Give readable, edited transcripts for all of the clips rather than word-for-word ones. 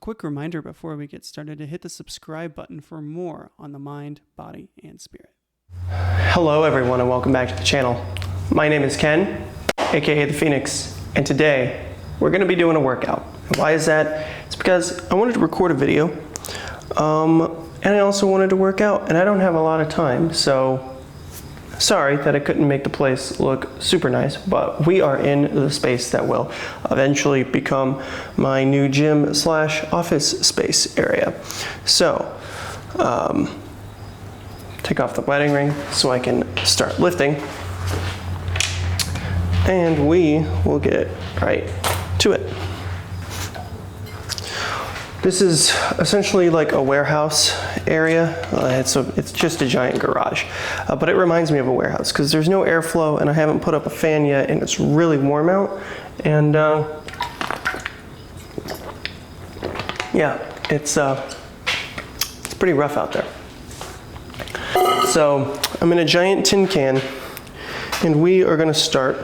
quick reminder before we get started to hit the subscribe button for more on the mind, body, and spirit. Hello everyone and welcome back to the channel. My name is Ken, aka The Phoenix, and today we're going to be doing a workout. And why is that? It's because I wanted to record a video and I also wanted to work out, and I don't have a lot of time, so sorry that I couldn't make the place look super nice, but we are in the space that will eventually become my new gym / office space area. So, take off the wedding ring so I can start lifting, and we will get right to it. This is essentially like a warehouse area. It's just a giant garage, but it reminds me of a warehouse because there's no airflow, and I haven't put up a fan yet, and it's really warm out. And yeah, it's pretty rough out there. So I'm in a giant tin can, and we are going to start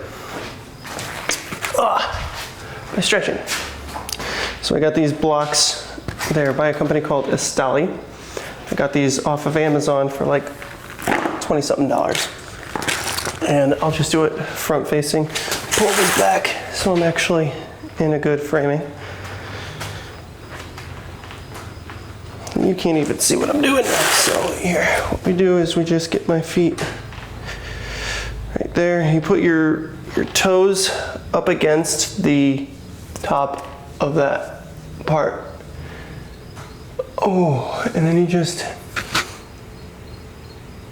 by stretching. So I got these blocks. They're by a company called Estali. I got these off of Amazon for like $20-something. And I'll just do it front facing. Pull this back so I'm actually in a good framing. You can't even see what I'm doing now. So here, what we do is we just get my feet right there. You put your toes up against the top of that part. Oh, and then you just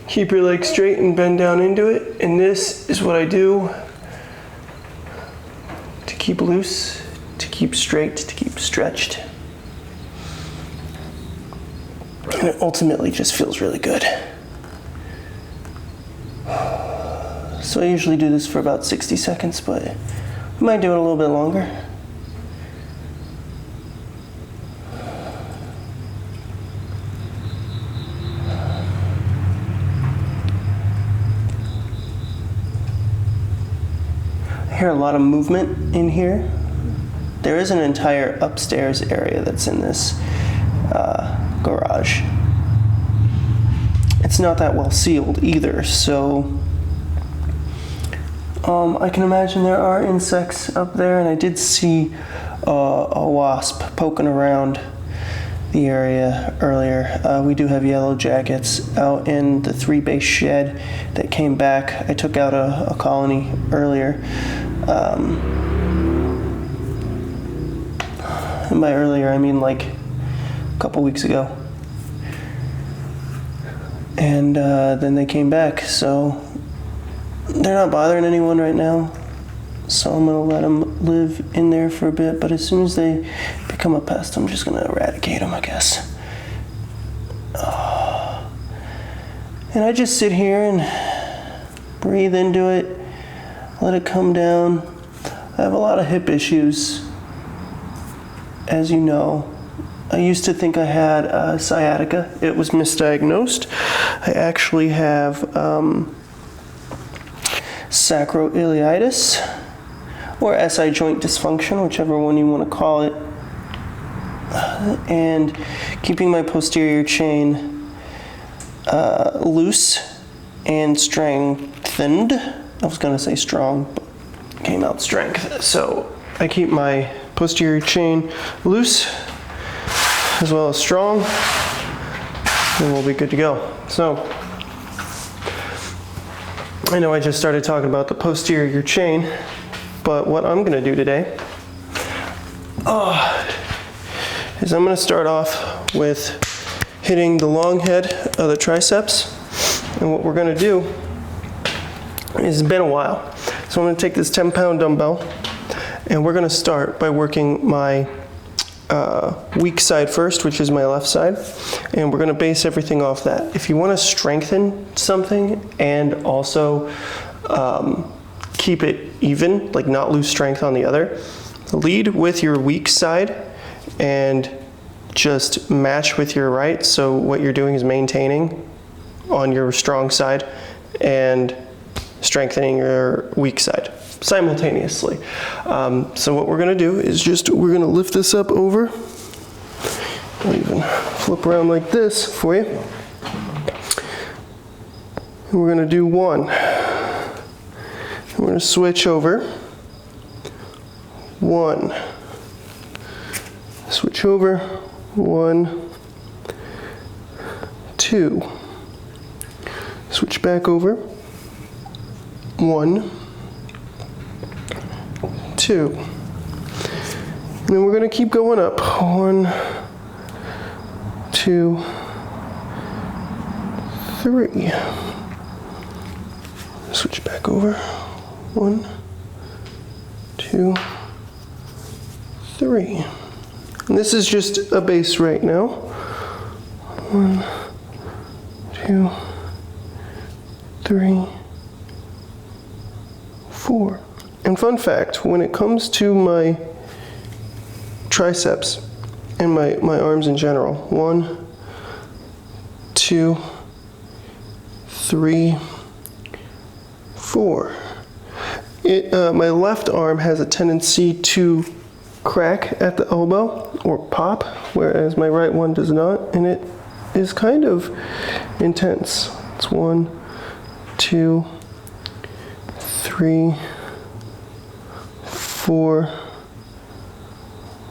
keep your legs straight and bend down into it. And this is what I do to keep loose, to keep straight, to keep stretched. And it ultimately just feels really good. So I usually do this for about 60 seconds, but I might do it a little bit longer. I hear a lot of movement in here. There is an entire upstairs area that's in this garage. It's not that well sealed either, so I can imagine there are insects up there, and I did see a wasp poking around the area earlier. We do have yellow jackets out in the 3-base shed that came back. I took out a colony earlier. And by earlier, I mean like a couple weeks ago. And then they came back, so they're not bothering anyone right now. So I'm gonna let them live in there for a bit, but as soon as they become a pest, I'm just gonna eradicate them, I guess. And I just sit here and breathe into it, let it come down. I have a lot of hip issues, as you know. I used to think I had sciatica. It was misdiagnosed. I actually have sacroiliitis, or SI joint dysfunction, whichever one you want to call it. And keeping my posterior chain loose and strengthened. I was going to say strong, but it came out strength. So I keep my posterior chain loose as well as strong, and we'll be good to go. So I know I just started talking about the posterior chain, but what I'm going to do today is I'm going to start off with hitting the long head of the triceps. And what we're going to do is, it's been a while, so I'm going to take this 10-pound dumbbell, and we're going to start by working my weak side first, which is my left side, and we're going to base everything off that. If you want to strengthen something and also keep it even, like not lose strength on the other, lead with your weak side and just match with your right. So what you're doing is maintaining on your strong side and strengthening your weak side simultaneously. So what we're going to do is we're going to lift this up over flip around like this for you. And we're going to do 1. We're going to switch over. 1. Switch over. 1, 2. Switch back over. 1, 2. And then we're going to keep going up. 1, 2, 3. Switch back over. 1, 2, 3. And this is just a base right now. 1, 2, 3, 4. And fun fact, when it comes to my triceps and my arms in general, 1, 2, 3, 4. My left arm has a tendency to crack at the elbow or pop, whereas my right one does not, and it is kind of intense. It's 1, 2, 3, 4,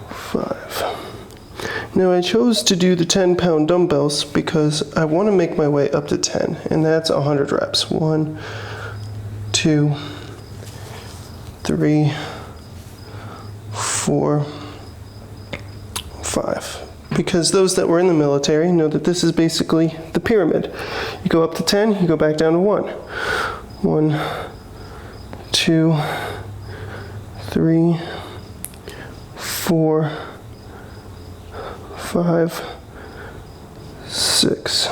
5. Now I chose to do the 10-pound dumbbells because I want to make my way up to 10, and that's 100 reps. 1, 2, 3, 4, 5. Because those that were in the military know that this is basically the pyramid. You go up to 10, you go back down to 1. 1, 2, 3, 4, 5, 6.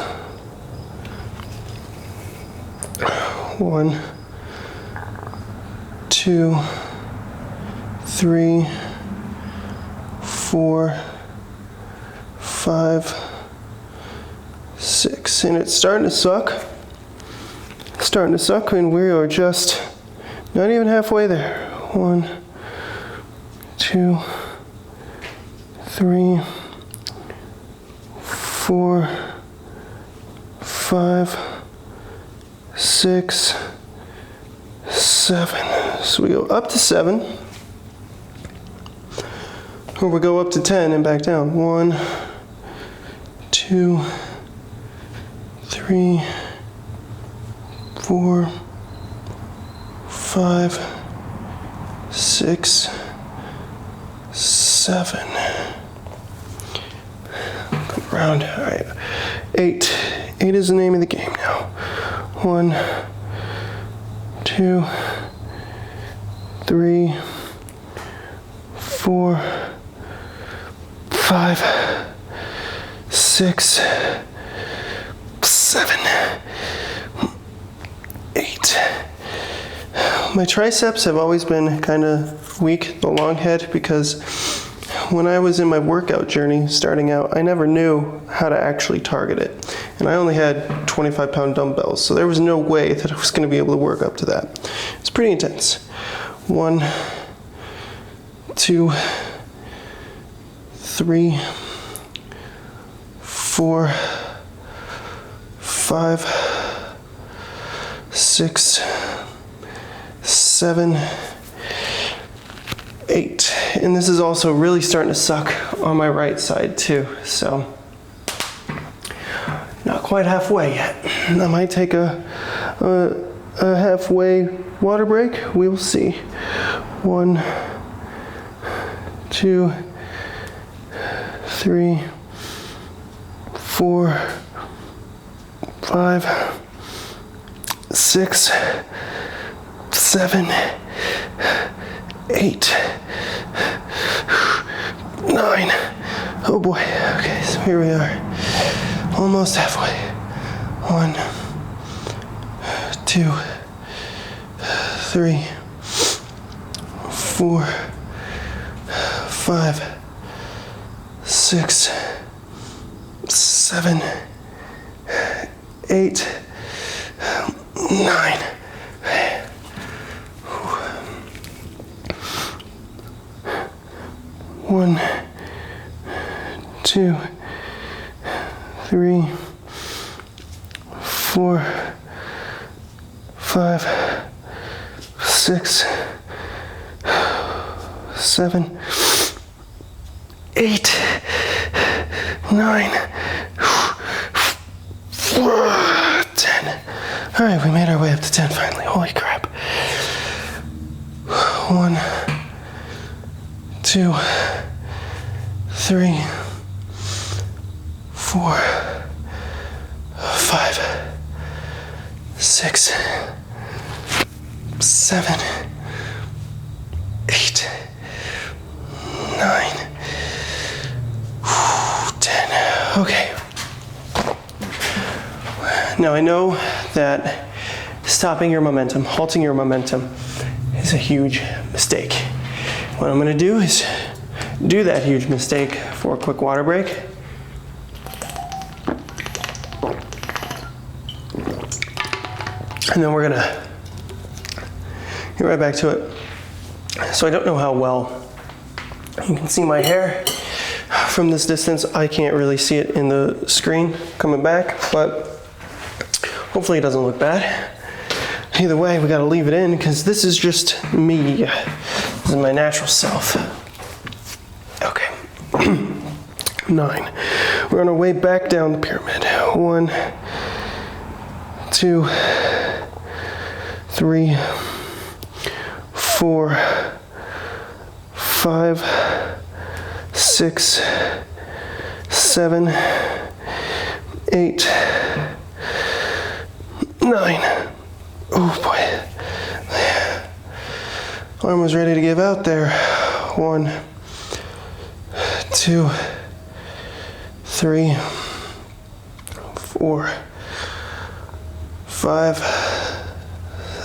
1, 2, 3, 4, 5, 6. And it's starting to suck. It's starting to suck, and we are just not even halfway there. 1, 2, 3, 4, 5, 6, 7. So we go up to 7, or we go up to 10 and back down. 1, 2, 3, 4, 5, 6, 7. Come around. All right. 8. 8 is the name of the game now. 1, 2, 3, 4, 5, 6, 7, 8. My triceps have always been kind of weak, the long head, because when I was in my workout journey starting out, I never knew how to actually target it. And I only had 25-pound dumbbells, so there was no way that I was going to be able to work up to that. It's pretty intense. 1, 2, 3, 4, 5, 6, 7, 8. And this is also really starting to suck on my right side too, so not quite halfway yet. I might take a halfway water break. We'll see. 1, 2, 3, 4, 5, 6, 7, 8, 9. Oh boy. Okay, so here we are. Almost halfway. 1, 2, 3, 4, 5, 6, 7, 8, 9. 1, 2, 3, 4, 5, 6, 7, 8, 9, 10. All right, we made our way up to 10 finally. Holy crap. 1, 2, 3, 4, 5, 6, 7, 8, 9, 10. Okay. Now I know that stopping your momentum, halting your momentum, is a huge mistake. What I'm going to do is do that huge mistake for a quick water break. And then we're going to get right back to it. So I don't know how well you can see my hair from this distance. I can't really see it in the screen coming back, but hopefully it doesn't look bad. Either way, we gotta leave it in because this is just me. This is my natural self. Okay. 9. We're on our way back down the pyramid. 1, 2, 3, 4, 5, 6, 7, 8, 9. Oh boy. Arm was ready to give out there. 1, 2, 3, 4, 5,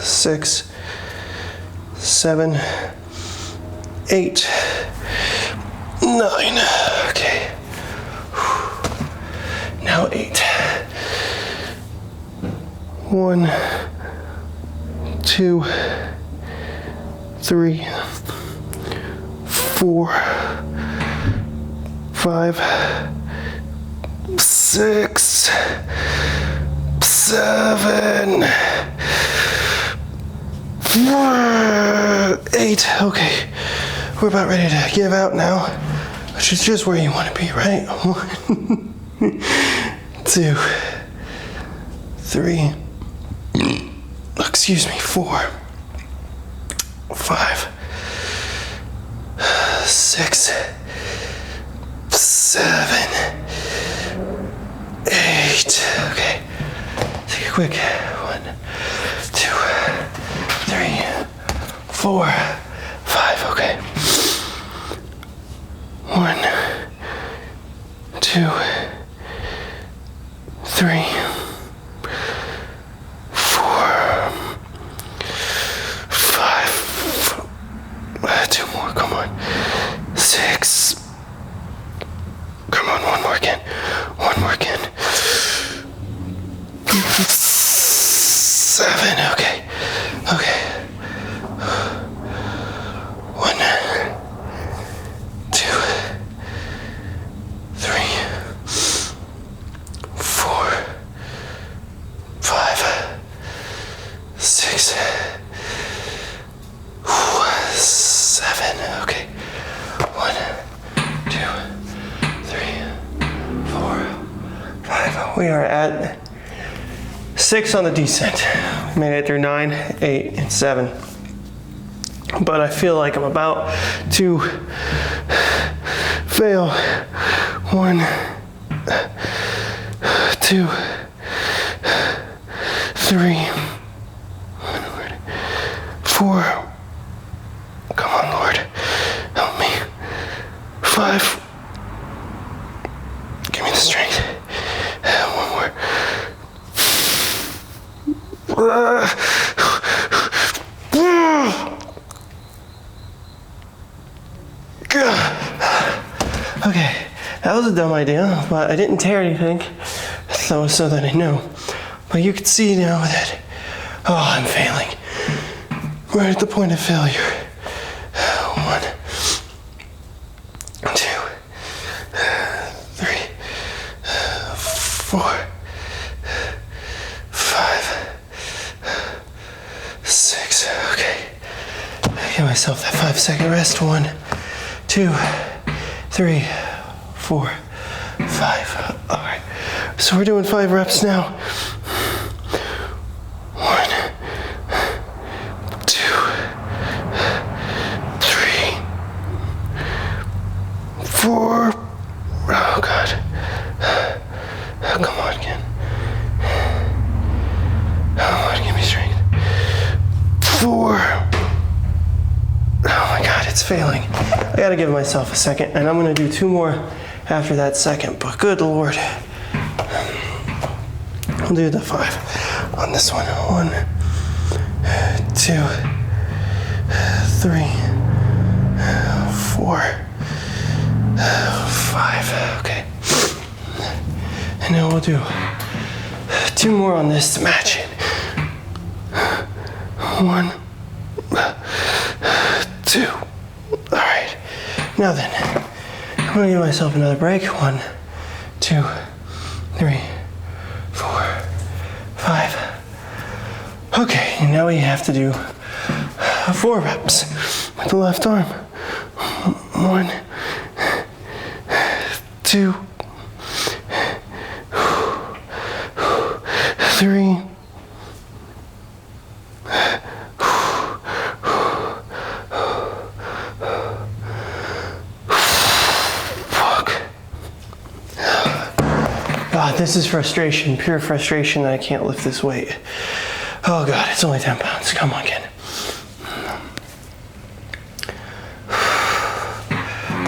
6, 7, 8, 9. Okay. Now 8. 1, 2, 3, 4, 5, 6, 7, 8. Okay, we're about ready to give out now, which is just where you want to be, right? 1, 2, 3, excuse me, 4, 5, 6, 7, 8. Okay, take a quick 1, 2, 3, 4, 5. Okay. 1, 2, 3, 4, 5. 2 more, come on. 6. Come on, one more again. One more again. 7, okay. Okay. 1, 2, 3, 4, 5, 6, 7. Okay. 1, 2, 3, 4, 5. We are at 6 on the descent. We made it through 9, 8, and 7. But I feel like I'm about to fail. 1, 2, 3, 4. Come on, Lord. Help me. 5. Give me the strength. 1 more. Okay, that was a dumb idea, but I didn't tear anything, so that I know. But you can see now that, I'm failing. Right at the point of failure. 1, 2, 3, 4, 5, 6. Okay. Give myself that 5-second rest. 1, 2, 3, 4, 5. All right. So we're doing 5 reps now. 1, 2, 3, 4. Oh God. Oh, come on, Ken. Come on, give me strength. 4. Oh my God, it's failing. I gotta give myself a second, and I'm gonna do 2 more after that second, but good Lord. I'll do the 5 on this one. 1, 2, 3, 4, 5. Okay. And then we'll do 2 more on this to match it. 1, 2. All right. Now then, I'm gonna give myself another break. 1, 2, 3, 4, 5. Okay, and now we have to do 4 reps with the left arm. 1, 2, 3. God, this is frustration, pure frustration that I can't lift this weight. Oh God, it's only 10 pounds. Come on, Ken.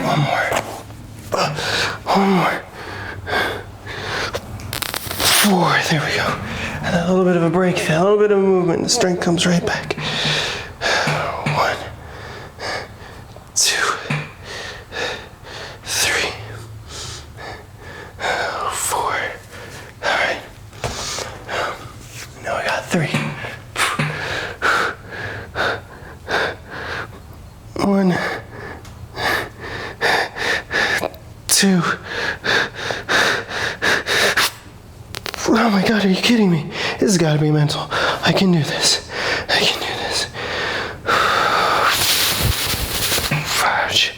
1 more. 1 more. 4. There we go. And a little bit of a break, a little bit of a movement, and the strength comes right back. 1, 2, 3, 4. All right. Now I got 3. 1, 2. Oh my God, are you kidding me? This has got to be mental. I can do this. I can do this. Ouch.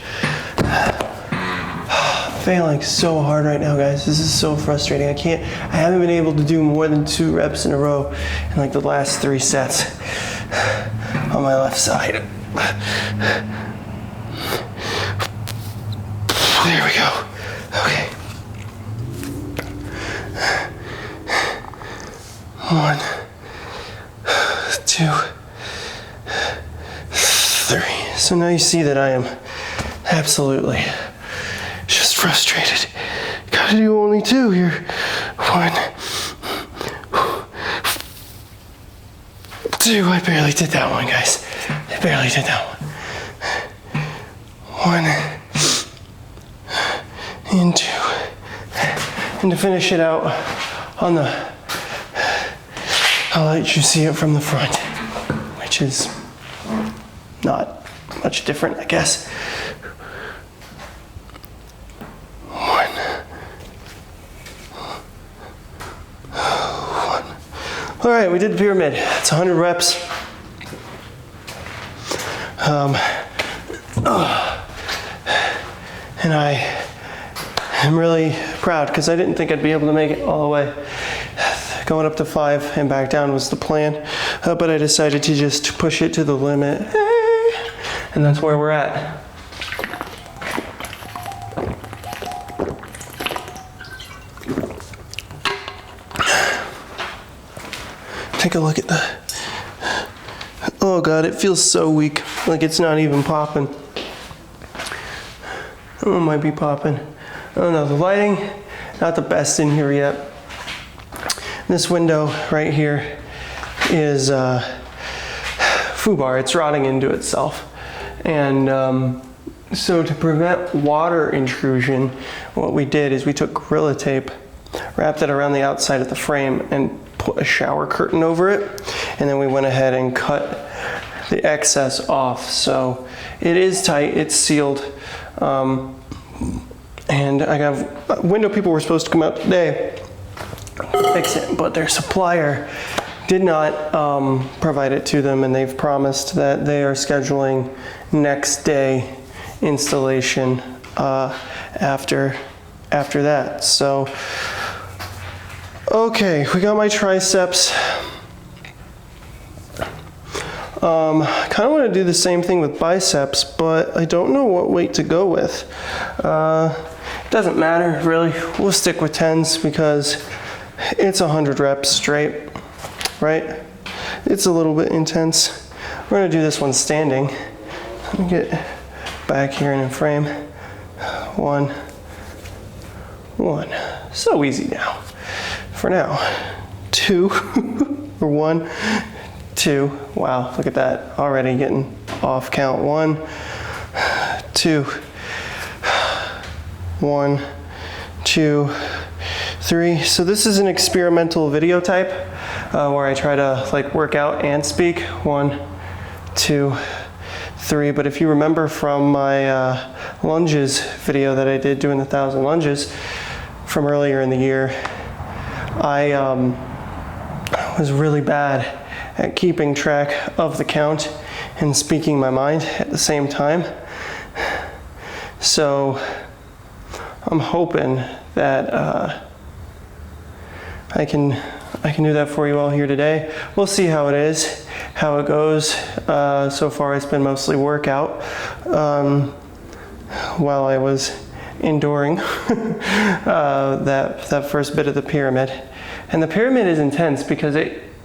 Failing so hard right now, guys. This is so frustrating. I haven't been able to do more than 2 reps in a row in like the last 3 sets on my left side. There we go. Okay. 1, 2, 3. So now you see that I am absolutely just frustrated. Gotta do only 2 here. 1, 2. I barely did that one, guys. I barely did that one. 1 and 2. And to finish it out on the, I'll let you see it from the front, which is not much different, I guess. 1. 1. All right, we did the pyramid. It's 100 reps. And I am really proud because I didn't think I'd be able to make it all the way. Going up to 5 and back down was the plan, but I decided to just push it to the limit, and that's where we're at. Take a look at the, oh God, it feels so weak, like it's not even popping. Oh, it might be popping. I don't know, the lighting, not the best in here yet. This window right here is foobar. It's rotting into itself. And so to prevent water intrusion, what we did is we took Gorilla Tape, wrapped it around the outside of the frame, and put a shower curtain over it. And then we went ahead and cut the excess off. So it is tight, it's sealed. And I have window people were supposed to come out today fix it, but their supplier did not provide it to them, and they've promised that they are scheduling next day installation after that. So, okay, we got my triceps. Kind of want to do the same thing with biceps, but I don't know what weight to go with. Doesn't matter, really. We'll stick with 10s because it's 100 reps straight, right? It's a little bit intense. We're going to do this one standing. Let me get back here in frame. 1, 1. So easy now. For now. 2, or 1, 2. Wow, look at that. Already getting off count. 1, 2, 1, 2, 3. So this is an experimental video type where I try to like work out and speak. 1, 2, 3. But if you remember from my lunges video that I did doing the 1,000 lunges from earlier in the year, I was really bad at keeping track of the count and speaking my mind at the same time. So I'm hoping that I can do that for you all here today. We'll see how it is, how it goes. So far it's been mostly workout while I was enduring that first bit of the pyramid. And the pyramid is intense because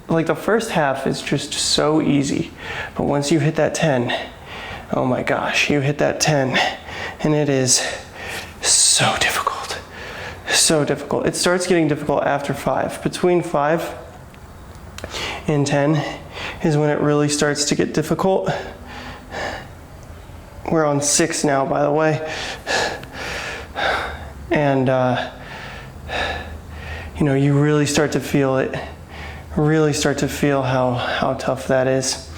like the first half is just so easy, but once you hit that 10, oh my gosh, you hit that 10 and it is so difficult, so difficult. It starts getting difficult after 5. Between 5 and 10 is when it really starts to get difficult. We're on 6 now, by the way, and you know, you really start to feel it. Really start to feel how tough that is.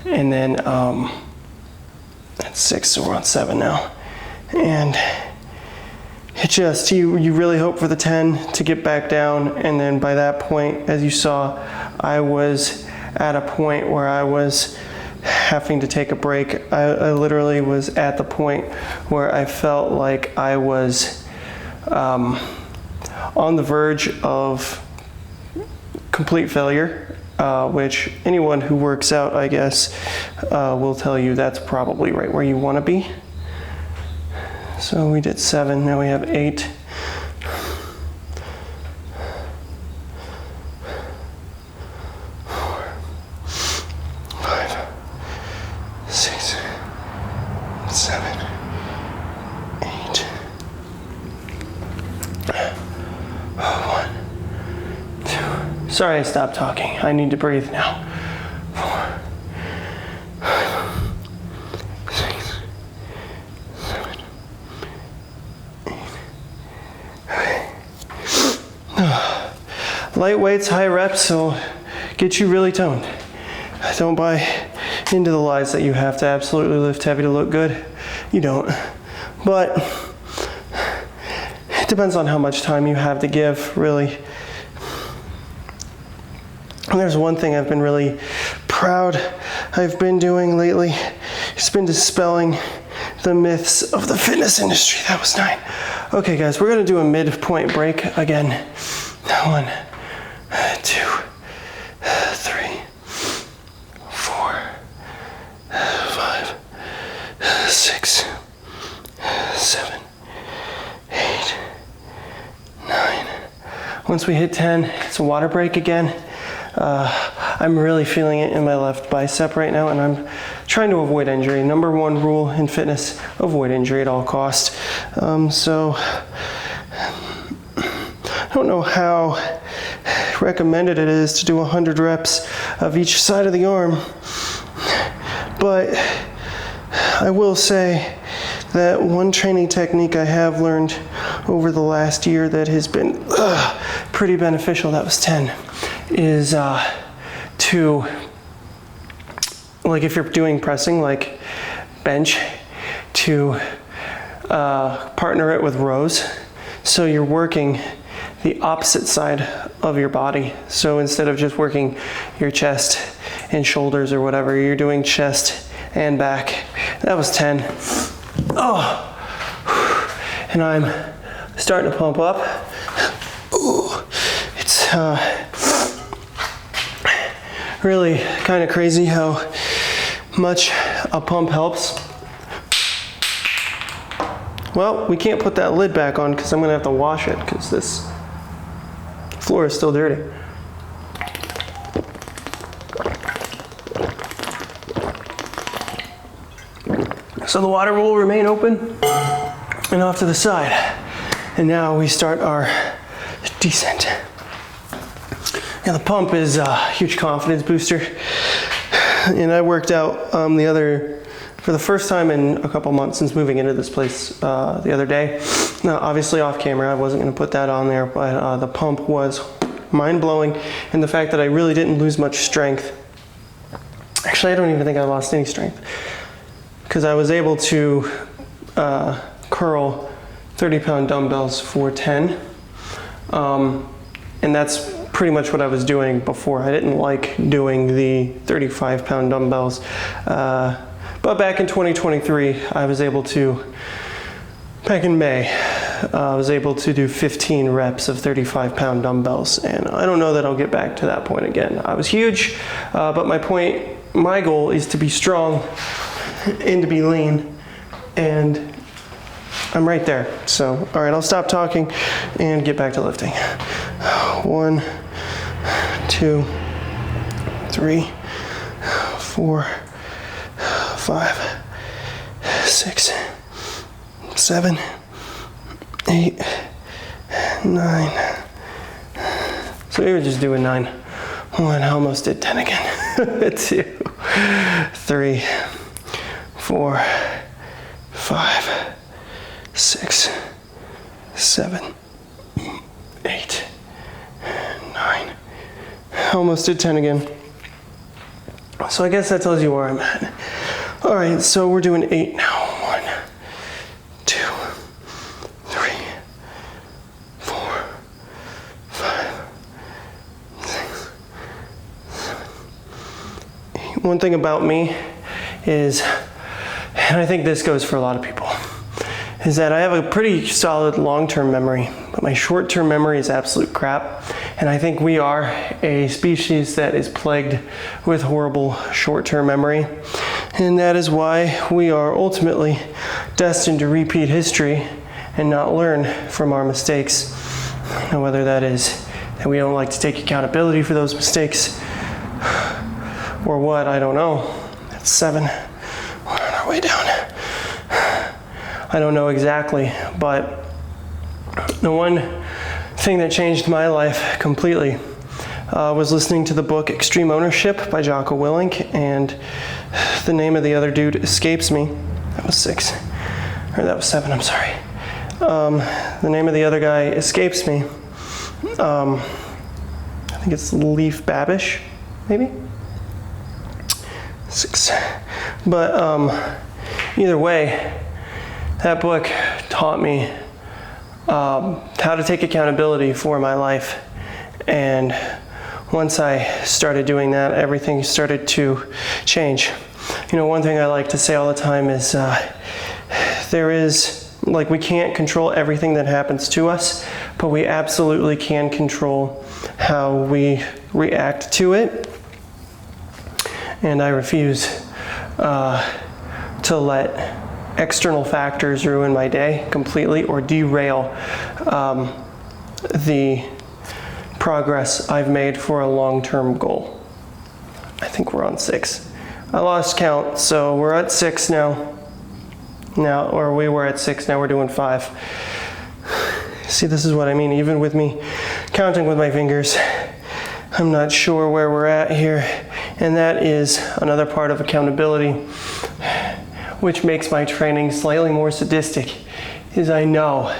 And then that's 6, so we're on 7 now. And it just, you really hope for the 10 to get back down. And then by that point, as you saw, I was at a point where I was having to take a break. I literally was at the point where I felt like I was on the verge of complete failure, which anyone who works out, I guess, will tell you that's probably right where you want to be. So we did 7, now we have 8. 4, 5, 6, 7, 8. 1, 2. Sorry I stopped talking. I need to breathe now. 4, 5, 6, 7, 8. Okay. Light weights, high reps will get you really toned. Don't buy into the lies that you have to absolutely lift heavy to look good. You don't. But it depends on how much time you have to give, really. And there's one thing I've been really proud I've been doing lately. It's been dispelling the myths of the fitness industry. That was 9. Okay, guys, we're going to do a midpoint break again. 1, 2, 3, 4, 5, 6, 7, 8, 9. Once we hit 10, it's a water break again. I'm really feeling it in my left bicep right now, and I'm trying to avoid injury. Number 1 rule in fitness, avoid injury at all costs. So I don't know how recommended it is to do 100 reps of each side of the arm, but I will say that one training technique I have learned over the last year that has been pretty beneficial, that was 10, is to, like if you're doing pressing, like bench, to partner it with rows. So you're working the opposite side of your body. So instead of just working your chest and shoulders or whatever, you're doing chest and back. That was 10. Oh, and I'm starting to pump up. Ooh, it's really kind of crazy how much a pump helps. Well, we can't put that lid back on because I'm gonna have to wash it because this floor is still dirty. So the water will remain open and off to the side. And now we start our descent. Now the pump is a huge confidence booster. And I worked out for the first time in a couple months since moving into this place the other day. Now obviously off camera, I wasn't gonna put that on there, but the pump was mind-blowing. And the fact that I really didn't lose much strength. Actually, I don't even think I lost any strength, because I was able to curl 30-pound dumbbells for 10. And that's pretty much what I was doing before. I didn't like doing the 35-pound dumbbells. But back in 2023, I was able to, back in May, I was able to do 15 reps of 35-pound dumbbells. And I don't know that I'll get back to that point again. I was huge, but my goal is to be strong and to be lean, and I'm right there. So, all right, I'll stop talking and get back to lifting. 1, 2, 3, 4, 5, 6, 7, 8, 9. So we were just doing 9. 1, I almost did 10 again. 2, 3, 4, 5, 6, 7, 8, 9. Almost did 10 again. So I guess that tells you where I'm at. All right, so we're doing 8 now. 1, 2, 3, 4, 5, 6, 7, 8. One thing about me is, and I think this goes for a lot of people, is that I have a pretty solid long-term memory, but my short-term memory is absolute crap. And I think we are a species that is plagued with horrible short-term memory. And that is why we are ultimately destined to repeat history and not learn from our mistakes. Now, whether that is that we don't like to take accountability for those mistakes or what, I don't know. That's 7. We're on our way down. I don't know exactly, but the one thing that changed my life completely was listening to the book Extreme Ownership by Jocko Willink, and the name of the other dude escapes me. That was 6, or that was 7, I'm sorry. The name of the other guy escapes me. I think it's Leif Babish, maybe? 6. But either way, that book taught me how to take accountability for my life. And once I started doing that, everything started to change. You know, one thing I like to say all the time is we can't control everything that happens to us, but we absolutely can control how we react to it. And I refuse to let external factors ruin my day completely or derail the progress I've made for a long-term goal. I think we're on 6. I lost count, so we're at 6 now. Or we were at 6, now we're doing 5. See, this is what I mean. Even with me counting with my fingers, I'm not sure where we're at here. And that is another part of accountability, which makes my training slightly more sadistic, is I know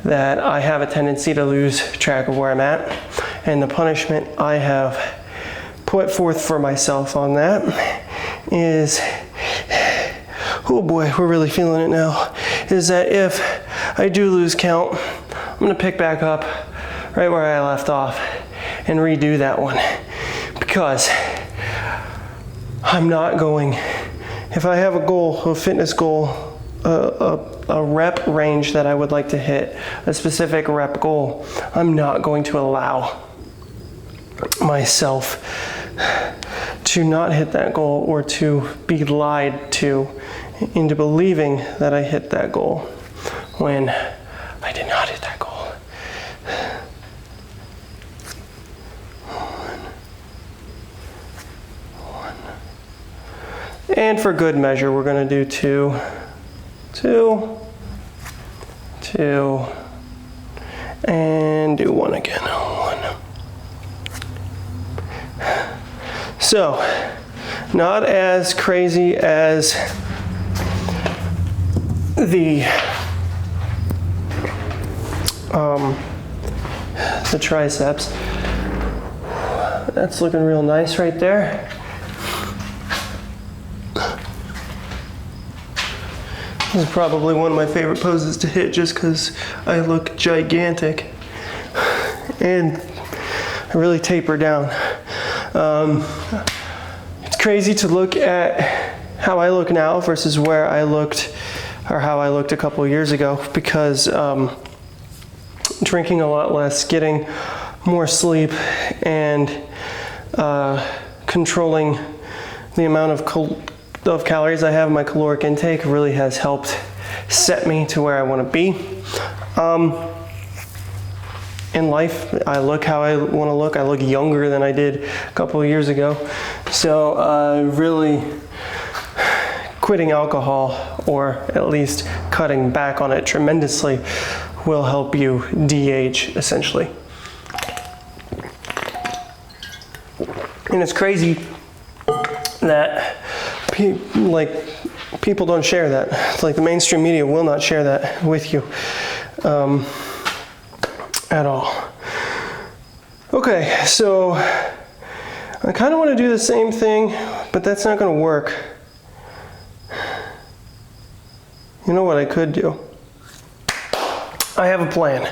that I have a tendency to lose track of where I'm at. And the punishment I have put forth for myself on that is, oh boy, we're really feeling it now, is that if I do lose count, I'm gonna pick back up right where I left off and redo that one, because I'm not going, if I have a goal, a fitness goal, a rep range that I would like to hit, a specific rep goal, I'm not going to allow myself to not hit that goal or to be lied to into believing that I hit that goal when I did not hit that goal. One. And for good measure, we're going to do 2, 2, 2, and do 1 again. 1. So, not as crazy as the triceps. That's looking real nice right there. This is probably one of my favorite poses to hit just because I look gigantic and I really taper down. It's crazy to look at how I look now versus where I looked, or how I looked a couple years ago, because drinking a lot less, getting more sleep, and controlling the amount of calories I have in my caloric intake really has helped set me to where I want to be. In life, I look how I want to look. I look younger than I did a couple of years ago. So really quitting alcohol, or at least cutting back on it tremendously, will help you de-age, essentially. And it's crazy that people don't share that. Like, the mainstream media will not share that with you. At all. Okay, so I kind of want to do the same thing, but that's not going to work. You know what I could do? I have a plan.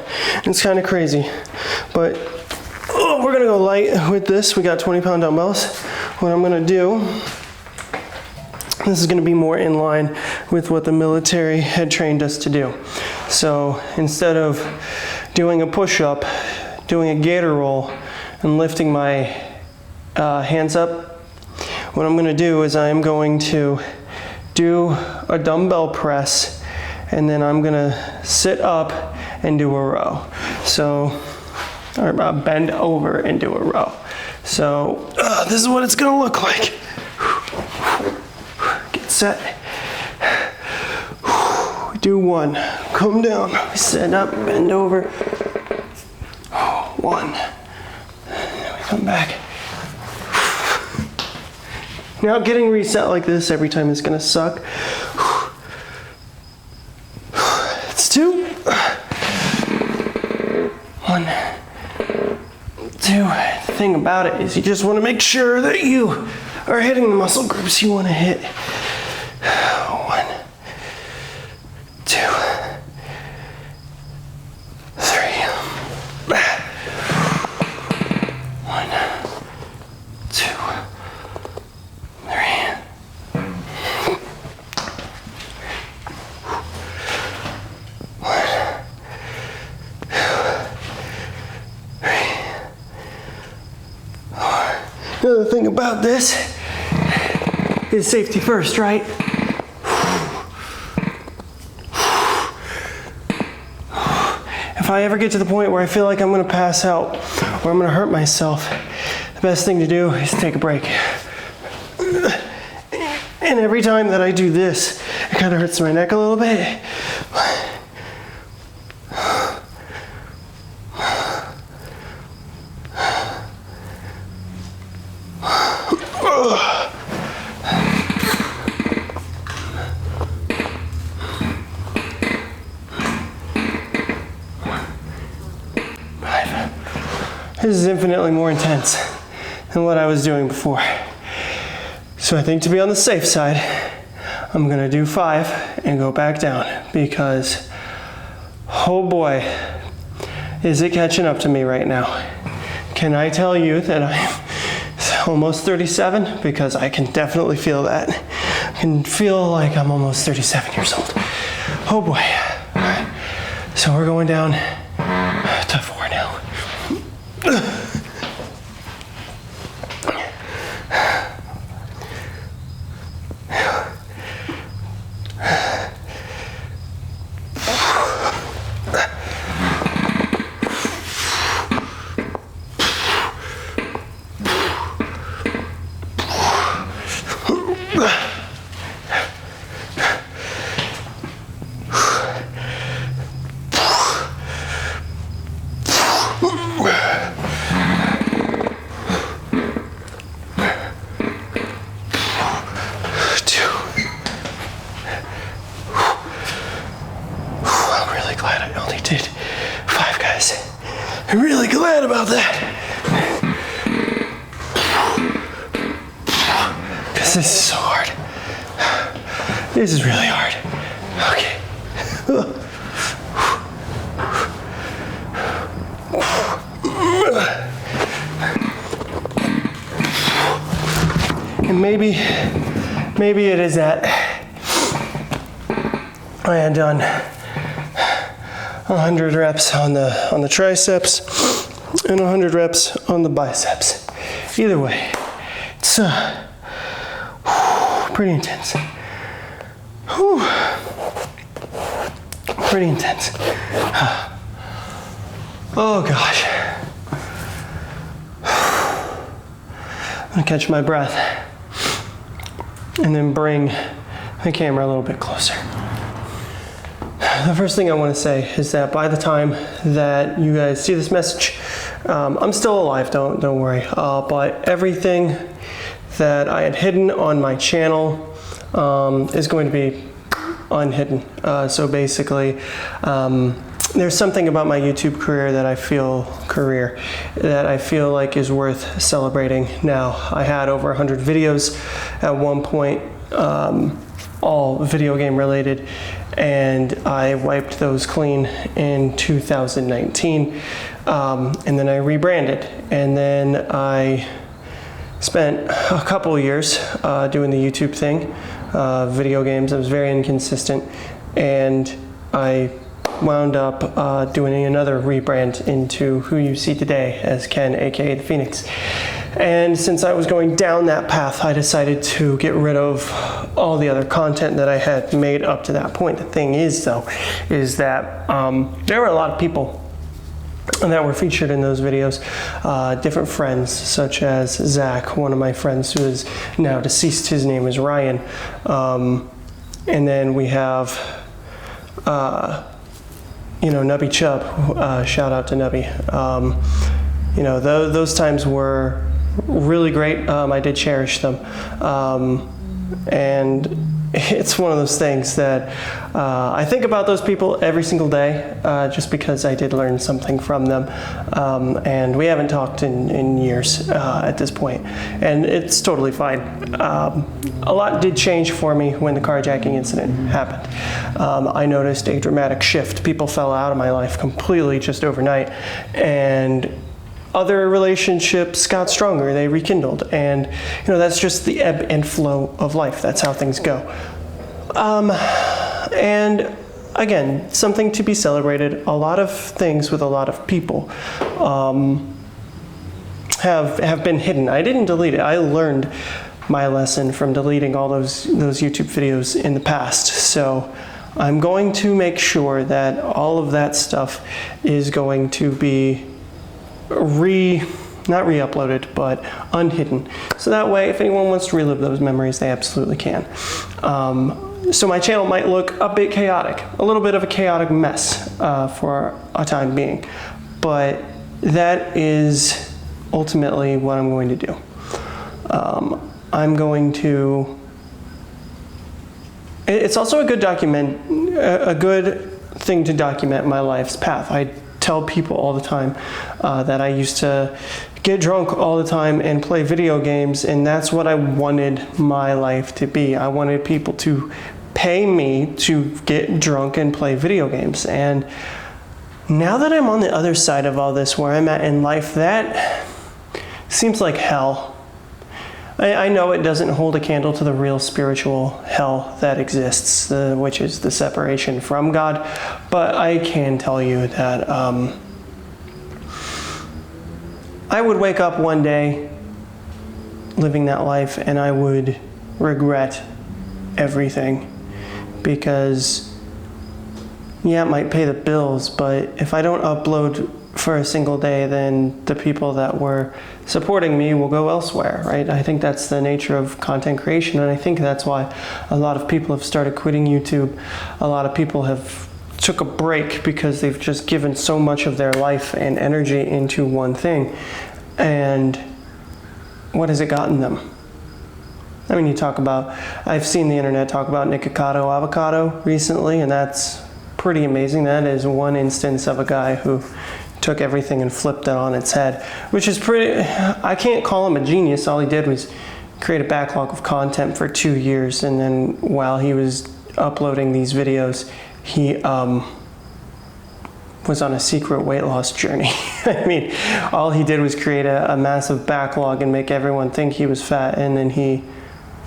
It's kind of crazy, but we're going to go light with this. We got 20-pound dumbbells. What I'm going to do, this is going to be more in line with what the military had trained us to do. So instead of doing a push-up, doing a gator roll, and lifting my hands up, what I'm going to do is I'm going to do a dumbbell press, and then I'm going to sit up and do a row. So, or bend over and do a row. So this is what it's going to look like. Get set. Do 1, come down, sit up, bend over. 1, then we come back. Now getting reset like this every time is gonna suck. It's 2. 1, 2. The thing about it is you just wanna make sure that you are hitting the muscle groups you wanna hit. 1, 2, 3. 1, 2, 3. Another thing about this is safety first, right? If I ever get to the point where I feel like I'm going to pass out or I'm going to hurt myself, the best thing to do is take a break. And every time that I do this, it kind of hurts my neck a little bit. This is infinitely more intense than what I was doing before. So I think to be on the safe side, I'm gonna do 5 and go back down, because, oh boy, Is it catching up to me right now? Can I tell you that I'm almost 37? Because I can definitely feel that. I can feel like I'm almost 37 years old. Oh boy. All right. So we're going down to 4 now. I'm really glad about that. Because this is so hard. This is really hard. Okay. And maybe it is that I had done 100 reps on the triceps and 100 reps on the biceps. Either way, it's pretty intense. Whew. Pretty intense. Oh gosh. I'm gonna catch my breath and then bring the camera a little bit closer. The first thing I want to say is that by the time that you guys see this message, I'm still alive, don't worry. But everything that I had hidden on my channel is going to be unhidden. So basically, there's something about my YouTube career that I feel like is worth celebrating now. I had over 100 videos at one point, all video game related, and I wiped those clean in 2019, and then I rebranded, and then I spent a couple of years doing the YouTube thing, video games. I was very inconsistent, and I wound up doing another rebrand into who you see today as Ken, aka the Phoenix. And since I was going down that path, I decided to get rid of all the other content that I had made up to that point. The thing is, though, is that there were a lot of people that were featured in those videos, different friends, such as Zach, one of my friends who is now deceased. His name is Ryan. And then we have, Nubby Chubb. Shout out to Nubby. Those times were really great. I did cherish them. And it's one of those things that I think about those people every single day, just because I did learn something from them. And we haven't talked in years at this point, and it's totally fine. A lot did change for me when the carjacking incident happened. I noticed a dramatic shift. People fell out of my life completely just overnight, and other relationships got stronger, they rekindled, and that's just the ebb and flow of life. That's how things go. And again, something to be celebrated. A lot of things with a lot of people have been hidden. I didn't delete it. I learned my lesson from deleting all those YouTube videos in the past. So I'm going to make sure that all of that stuff is going to be not re-uploaded, but unhidden. So that way, if anyone wants to relive those memories, they absolutely can. So my channel might look a bit chaotic, a little bit of a chaotic mess for a time being, but that is ultimately what I'm going to do. I'm going to. It's also a good thing to document my life's path. I tell people all the time that I used to get drunk all the time and play video games, and that's what I wanted my life to be. I wanted people to pay me to get drunk and play video games, and Now that I'm on the other side of all this, where I'm at in life, that seems like hell. I know it doesn't hold a candle to the real spiritual hell that exists, which is the separation from God, but I can tell you that I would wake up one day living that life and I would regret everything, because yeah, it might pay the bills, but if I don't upload for a single day, then the people that were supporting me will go elsewhere, right? I think that's the nature of content creation, and I think that's why a lot of people have started quitting YouTube. A lot of people have took a break because they've just given so much of their life and energy into one thing. And what has it gotten them? I mean, I've seen the internet talk about Nikocado avocado recently, and that's pretty amazing. That is one instance of a guy who took everything and flipped it on its head, which is I can't call him a genius. All he did was create a backlog of content for 2 years, and then while he was uploading these videos, he was on a secret weight loss journey. I mean, all he did was create a massive backlog and make everyone think he was fat, and then he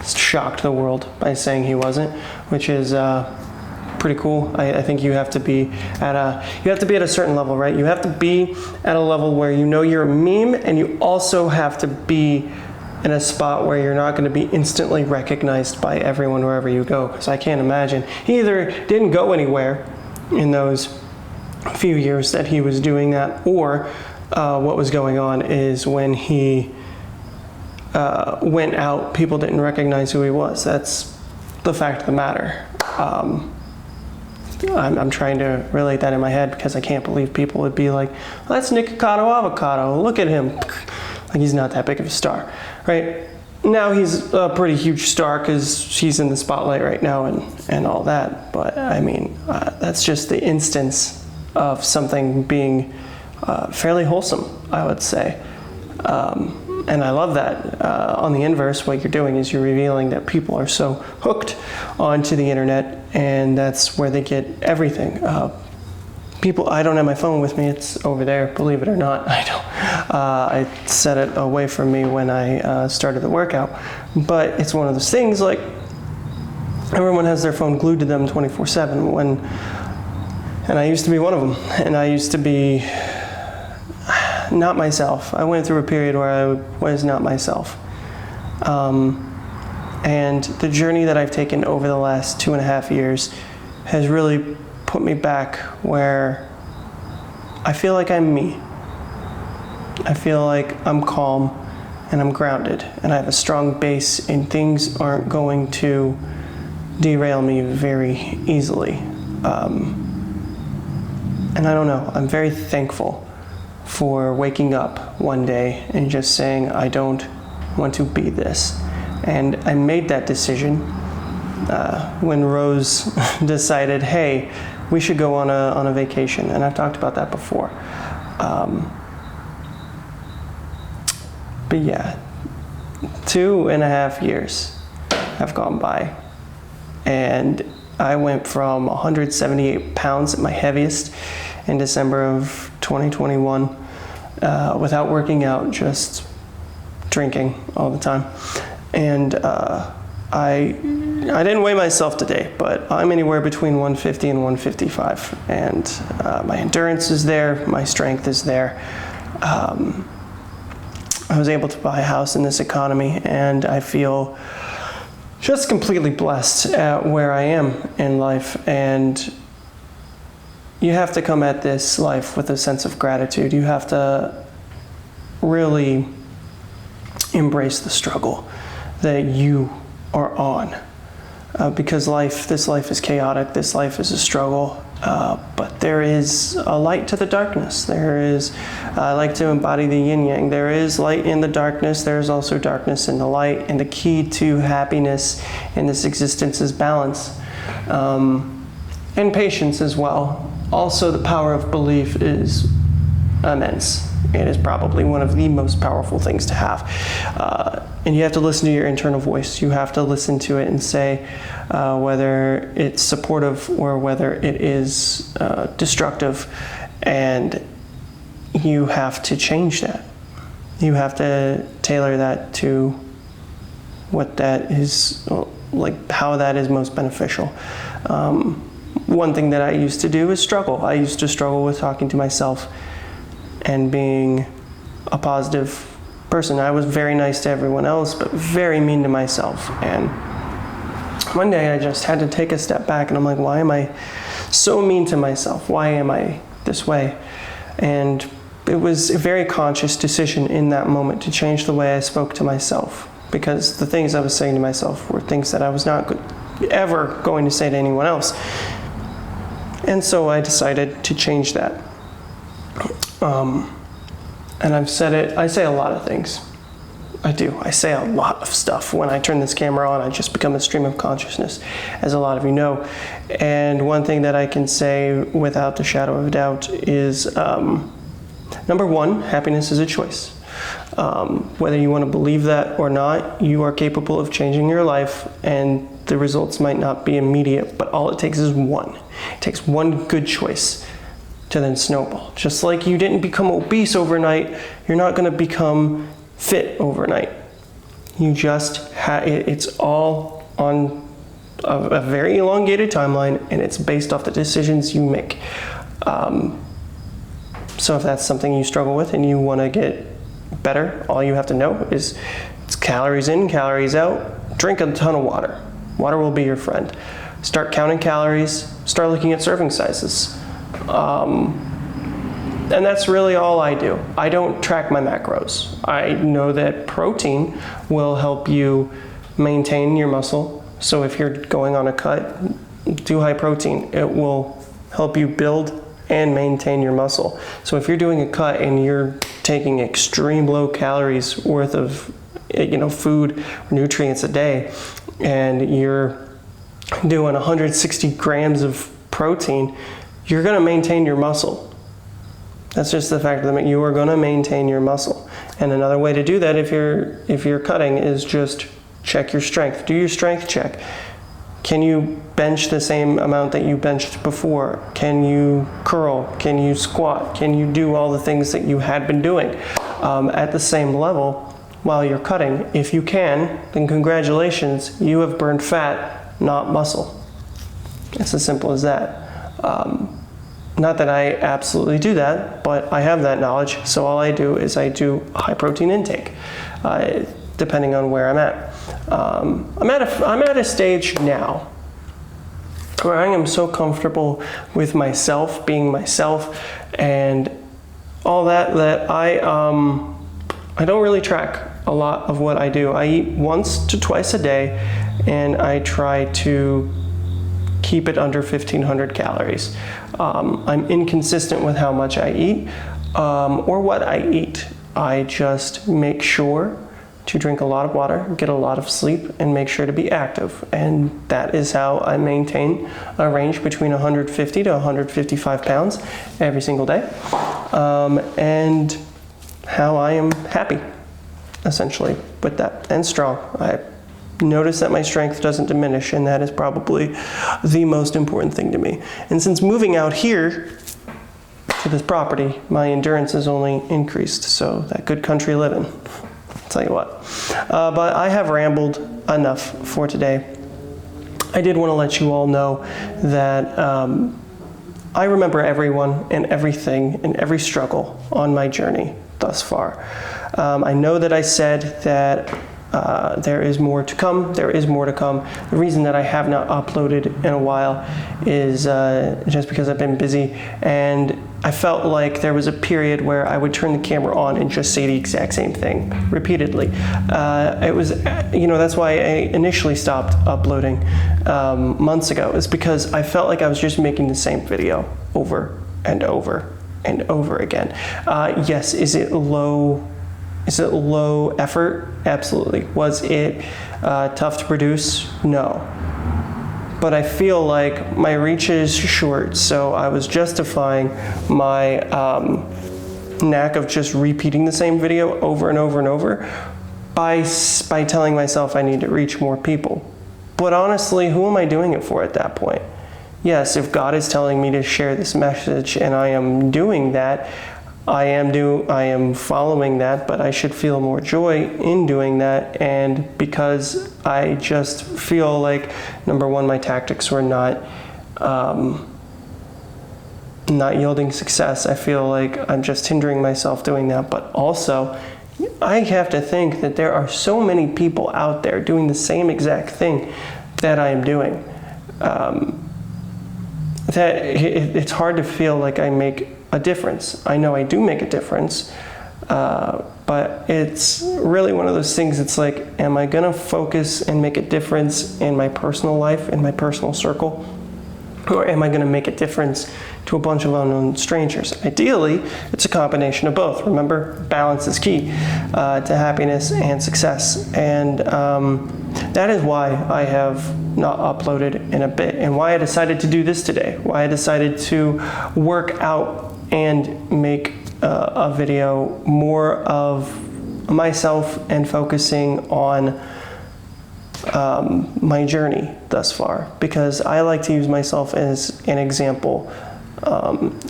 shocked the world by saying he wasn't, which is pretty cool. I think you have to be at a certain level, right? You have to be at a level where you know you're a meme, and you also have to be in a spot where you're not going to be instantly recognized by everyone wherever you go. Because I can't imagine. He either didn't go anywhere in those few years that he was doing that, or what was going on is when he went out, people didn't recognize who he was. That's the fact of the matter. I'm trying to relate that in my head because I can't believe people would be like, well, that's Nikocado avocado, look at him. Like, he's not that big of a star, right? Now he's a pretty huge star because he's in the spotlight right now and all that. But I mean, that's just the instance of something being fairly wholesome, I would say. And I love that. On the inverse, what you're doing is you're revealing that people are so hooked onto the internet, and that's where they get everything. I don't have my phone with me. It's over there, believe it or not. I don't. I set it away from me when I started the workout. But it's one of those things, like, everyone has their phone glued to them 24/7. And I used to be one of them. And I used to be not myself. I went through a period where I was not myself. And the journey that I've taken over the last 2.5 years has really put me back where I feel like I'm me. I feel like I'm calm and I'm grounded and I have a strong base, and things aren't going to derail me very easily. And I don't know, I'm very thankful for waking up one day and just saying, I don't want to be this. And I made that decision when Rose decided, hey, we should go on a vacation. And I've talked about that before. But yeah, 2.5 years have gone by. And I went from 178 pounds at my heaviest in December of 2021 without working out, just drinking all the time. And I didn't weigh myself today, but I'm anywhere between 150 and 155. And my endurance is there, my strength is there. I was able to buy a house in this economy, and I feel just completely blessed at where I am in life. And you have to come at this life with a sense of gratitude. You have to really embrace the struggle that you are on. Because this life is chaotic, this life is a struggle, but there is a light to the darkness. I like to embody the yin-yang. There is light in the darkness, there is also darkness in the light, and the key to happiness in this existence is balance. And patience as well. Also, the power of belief is immense. It is probably one of the most powerful things to have. And you have to listen to your internal voice. You have to listen to it and say whether it's supportive or whether it is destructive. And you have to change that. You have to tailor that to what that is, like how that is most beneficial. One thing that I used to do is struggle. I used to struggle with talking to myself and being a positive person. I was very nice to everyone else, but very mean to myself. And one day I just had to take a step back, and I'm like, why am I so mean to myself? Why am I this way? And it was a very conscious decision in that moment to change the way I spoke to myself, because the things I was saying to myself were things that I was not ever going to say to anyone else. And so I decided to change that. And I've said it, I say a lot of things. I do. I say a lot of stuff. When I turn this camera on, I just become a stream of consciousness, as a lot of you know. And one thing that I can say without the shadow of a doubt is, number one, happiness is a choice. Whether you want to believe that or not, you are capable of changing your life, and the results might not be immediate, but all it takes is one. It takes one good choice to then snowball. Just like you didn't become obese overnight, you're not going to become fit overnight. You just it's all on a very elongated timeline, and it's based off the decisions you make. So if that's something you struggle with and you want to get better, all you have to know is it's calories in, calories out. Drink a ton of water. Water will be your friend. Start counting calories, start looking at serving sizes. And that's really all I do. I don't track my macros. I know that protein will help you maintain your muscle. So if you're going on a cut, do high protein. It will help you build and maintain your muscle. So if you're doing a cut and you're taking extreme low calories worth of food, nutrients a day, and you're doing 160 grams of protein, you're going to maintain your muscle. That's just the fact of the matter. You are going to maintain your muscle. And another way to do that, if you're cutting, is just check your strength. Do your strength check. Can you bench the same amount that you benched before? Can you curl? Can you squat? Can you do all the things that you had been doing at the same level while you're cutting? If you can, then congratulations, you have burned fat, not muscle. It's as simple as that. Not that I absolutely do that, but I have that knowledge, so all I do is I do a high protein intake, depending on where I'm at. I'm at a stage now where I am so comfortable with myself, being myself, and all that I don't really track a lot of what I do. I eat once to twice a day, and I try to keep it under 1,500 calories. I'm inconsistent with how much I eat or what I eat. I just make sure to drink a lot of water, get a lot of sleep, and make sure to be active. And that is how I maintain a range between 150 to 155 pounds every single day. And how I am happy, essentially, with that, and strong. I notice that my strength doesn't diminish, and that is probably the most important thing to me. And since moving out here to this property, my endurance has only increased, so that good country living, I'll tell you what. But I have rambled enough for today. I did want to let you all know that I remember everyone and everything and every struggle on my journey thus far. I know that I said that there is more to come. There is more to come. The reason that I have not uploaded in a while is just because I've been busy, and I felt like there was a period where I would turn the camera on and just say the exact same thing repeatedly. It was, that's why I initially stopped uploading months ago, is because I felt like I was just making the same video over and over and over again. Yes, is it low effort? Absolutely. Was it tough to produce? No. But I feel like my reach is short, so I was justifying my knack of just repeating the same video over and over and over by telling myself I need to reach more people. But honestly, who am I doing it for at that point? yes, if God is telling me to share this message and I am doing that, I am following that, but I should feel more joy in doing that. And because I just feel like, number one, my tactics were not yielding success. I feel like I'm just hindering myself doing that. But also, I have to think that there are so many people out there doing the same exact thing that I am doing, that it's hard to feel like I make a difference. I know I do make a difference, but it's really one of those things. It's like, am I gonna focus and make a difference in my personal life, in my personal circle, or am I gonna make a difference to a bunch of unknown strangers? Ideally, it's a combination of both. Remember, balance is key to happiness and success. And that is why I have not uploaded in a bit, and why I decided to do this today, why I decided to work out and make a video more of myself and focusing on my journey thus far, because I like to use myself as an example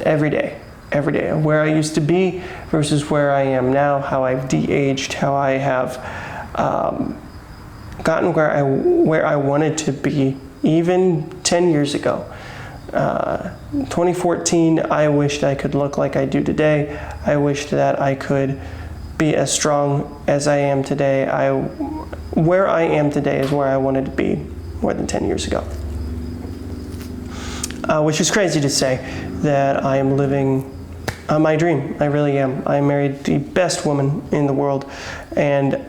every day, of where I used to be versus where I am now, how I've de-aged, how I have gotten where I wanted to be even 10 years ago. 2014, I wished I could look like I do today. I wished that I could be as strong as I am today. Where I am today is where I wanted to be more than 10 years ago. Which is crazy to say that I am living my dream. I really am. I married the best woman in the world, and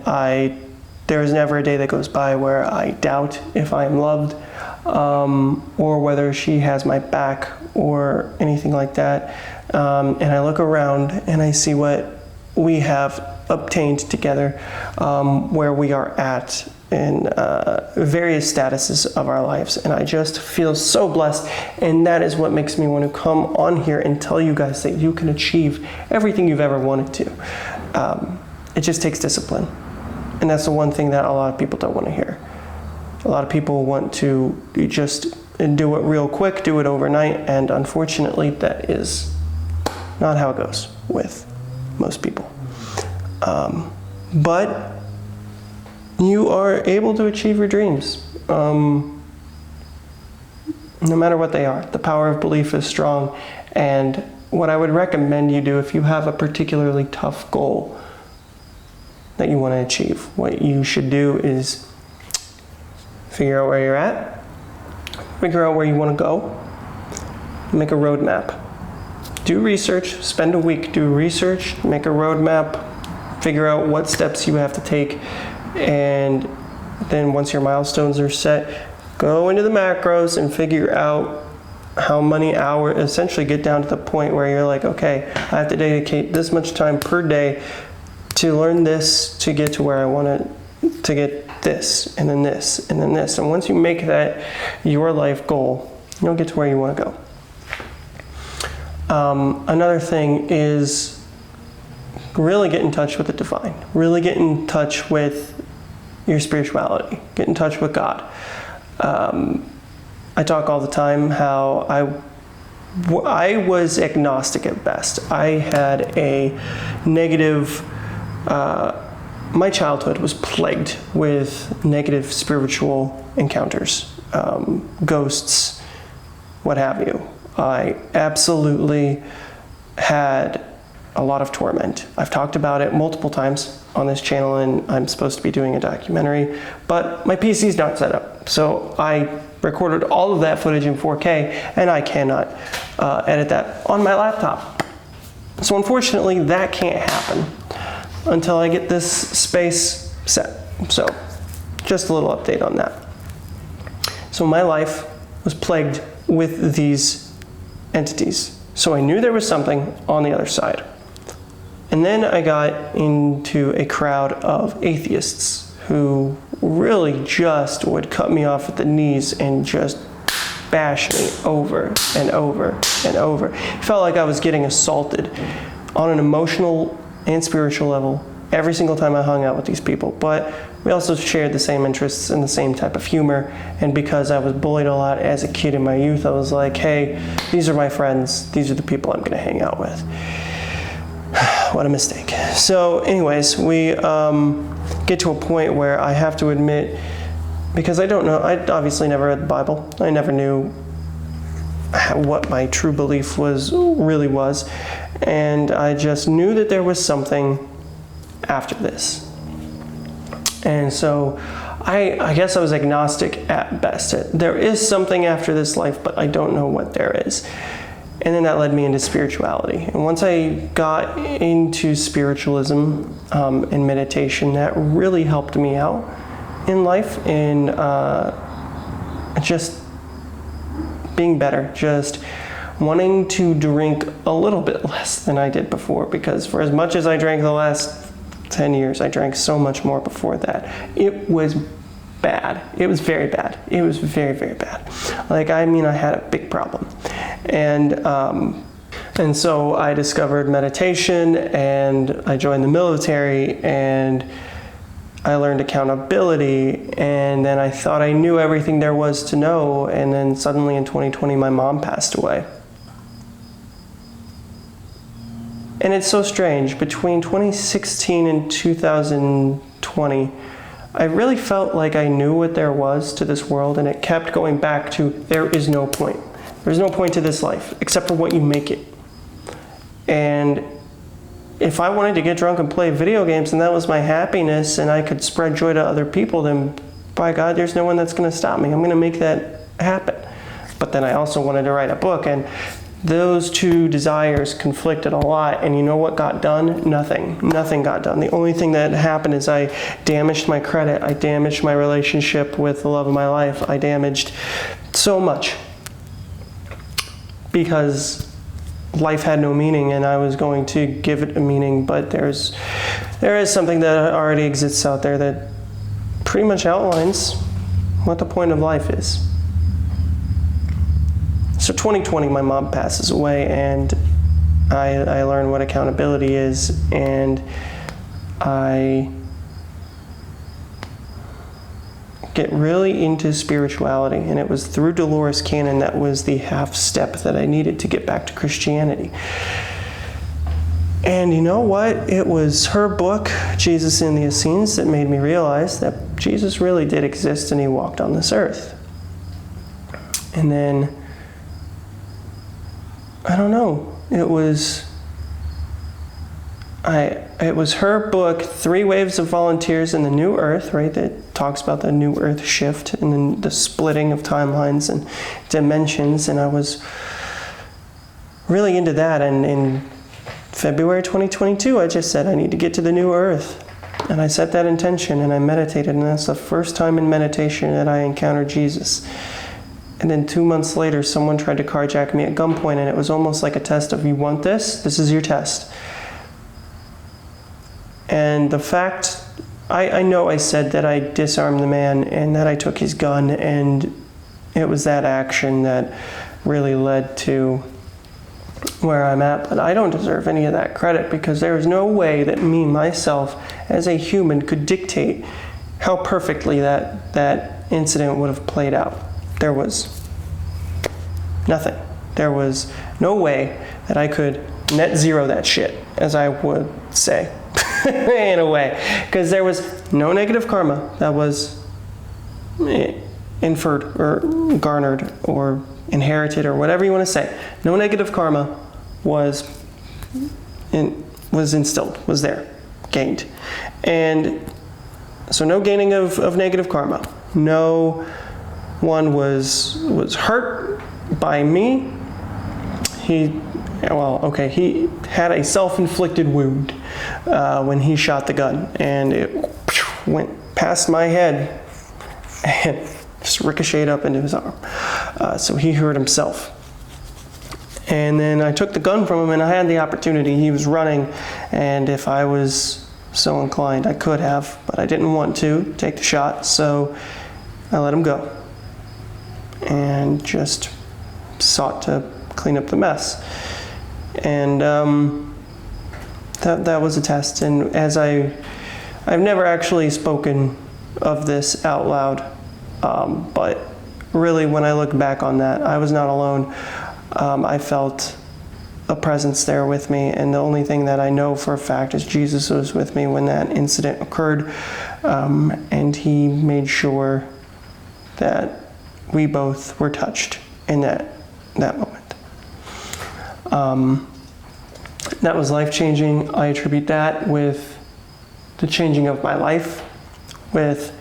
there is never a day that goes by where I doubt if I am loved, or whether she has my back or anything like that. And I look around and I see what we have obtained together, where we are at in various statuses of our lives, and I just feel so blessed. And that is what makes me want to come on here and tell you guys that you can achieve everything you've ever wanted to. It just takes discipline, and that's the one thing that a lot of people don't want to hear. A lot of people want to just do it real quick, do it overnight, and unfortunately that is not how it goes with most people. But you are able to achieve your dreams, no matter what they are. The power of belief is strong, and what I would recommend you do if you have a particularly tough goal that you want to achieve, what you should do is figure out where you're at, figure out where you want to go, make a roadmap. Do research, spend a week, do research, make a roadmap, figure out what steps you have to take, and then once your milestones are set, go into the macros and figure out how many hours, essentially get down to the point where you're like, okay, I have to dedicate this much time per day to learn this, to get to where I want to get this, and then this, and then this. And once you make that your life goal, you'll get to where you want to go. Another thing is really get in touch with the divine. Really get in touch with your spirituality. Get in touch with God. I talk all the time how I was agnostic at best. I had a negative, my childhood was plagued with negative spiritual encounters, ghosts, what have you. I absolutely had a lot of torment. I've talked about it multiple times on this channel, and I'm supposed to be doing a documentary, but my PC's not set up. So I recorded all of that footage in 4K, and I cannot edit that on my laptop. So unfortunately, that can't happen until I get this space set. So just a little update on that. So my life was plagued with these entities. So I knew there was something on the other side. And then I got into a crowd of atheists who really just would cut me off at the knees and just bash me over and over and over. It felt like I was getting assaulted on an emotional and spiritual level every single time I hung out with these people. But we also shared the same interests and the same type of humor. And because I was bullied a lot as a kid in my youth, I was like, hey, these are my friends. These are the people I'm going to hang out with. What a mistake. So anyways, we get to a point where I have to admit, because I don't know, I obviously never read the Bible. I never knew what my true belief really was. And I just knew that there was something after this. And so I guess I was agnostic at best. There is something after this life, but I don't know what there is. And then that led me into spirituality. And once I got into spiritualism and meditation, that really helped me out in life, in just being better, just wanting to drink a little bit less than I did before, because for as much as I drank the last 10 years, I drank so much more before that. It was bad. It was very bad. It was very, very bad. Like, I mean, I had a big problem. And so I discovered meditation, and I joined the military, and I learned accountability, and then I thought I knew everything there was to know, and then suddenly in 2020 my mom passed away. And it's so strange, between 2016 and 2020, I really felt like I knew what there was to this world, and it kept going back to, there is no point. There's no point to this life, except for what you make it. And if I wanted to get drunk and play video games and that was my happiness and I could spread joy to other people, then by God, there's no one that's going to stop me. I'm going to make that happen. But then I also wanted to write a book, and those two desires conflicted a lot. And you know what got done? Nothing. Nothing got done. The only thing that happened is I damaged my credit. I damaged my relationship with the love of my life. I damaged so much because life had no meaning, and I was going to give it a meaning. But there is something that already exists out there that pretty much outlines what the point of life is. So 2020, my mom passes away, and I learned what accountability is, and I get really into spirituality, and it was through Dolores Cannon that was the half step that I needed to get back to Christianity. And you know what? It was her book, Jesus in the Essenes, that made me realize that Jesus really did exist and he walked on this earth. And then, I don't know, it was her book, 3 Waves of Volunteers in the New Earth, right, that talks about the New Earth shift and then the splitting of timelines and dimensions, and I was really into that. And in February 2022, I just said I need to get to the New Earth, and I set that intention, and I meditated, and that's the first time in meditation that I encountered Jesus. And then 2 months later, someone tried to carjack me at gunpoint, and it was almost like a test of, you want this? This is your test. And the fact, I know I said that I disarmed the man and that I took his gun, and it was that action that really led to where I'm at. But I don't deserve any of that credit, because there is no way that me, myself, as a human, could dictate how perfectly that incident would have played out. There was nothing. There was no way that I could net zero that shit, as I would say, in a way. Because there was no negative karma that was inferred or garnered or inherited or whatever you want to say. No negative karma was instilled, was there, gained. And so no gaining of negative karma. No one was hurt by me. He had a self-inflicted wound when he shot the gun, and it went past my head and just ricocheted up into his arm. So he hurt himself. And then I took the gun from him, and I had the opportunity. He was running, and if I was so inclined, I could have, but I didn't want to take the shot, so I let him go and just sought to clean up the mess. And that was a test. And as I've never actually spoken of this out loud, but really when I look back on that, I was not alone. I felt a presence there with me, and the only thing that I know for a fact is Jesus was with me when that incident occurred, and he made sure that we both were touched in that moment. That was life-changing. I attribute that with the changing of my life, with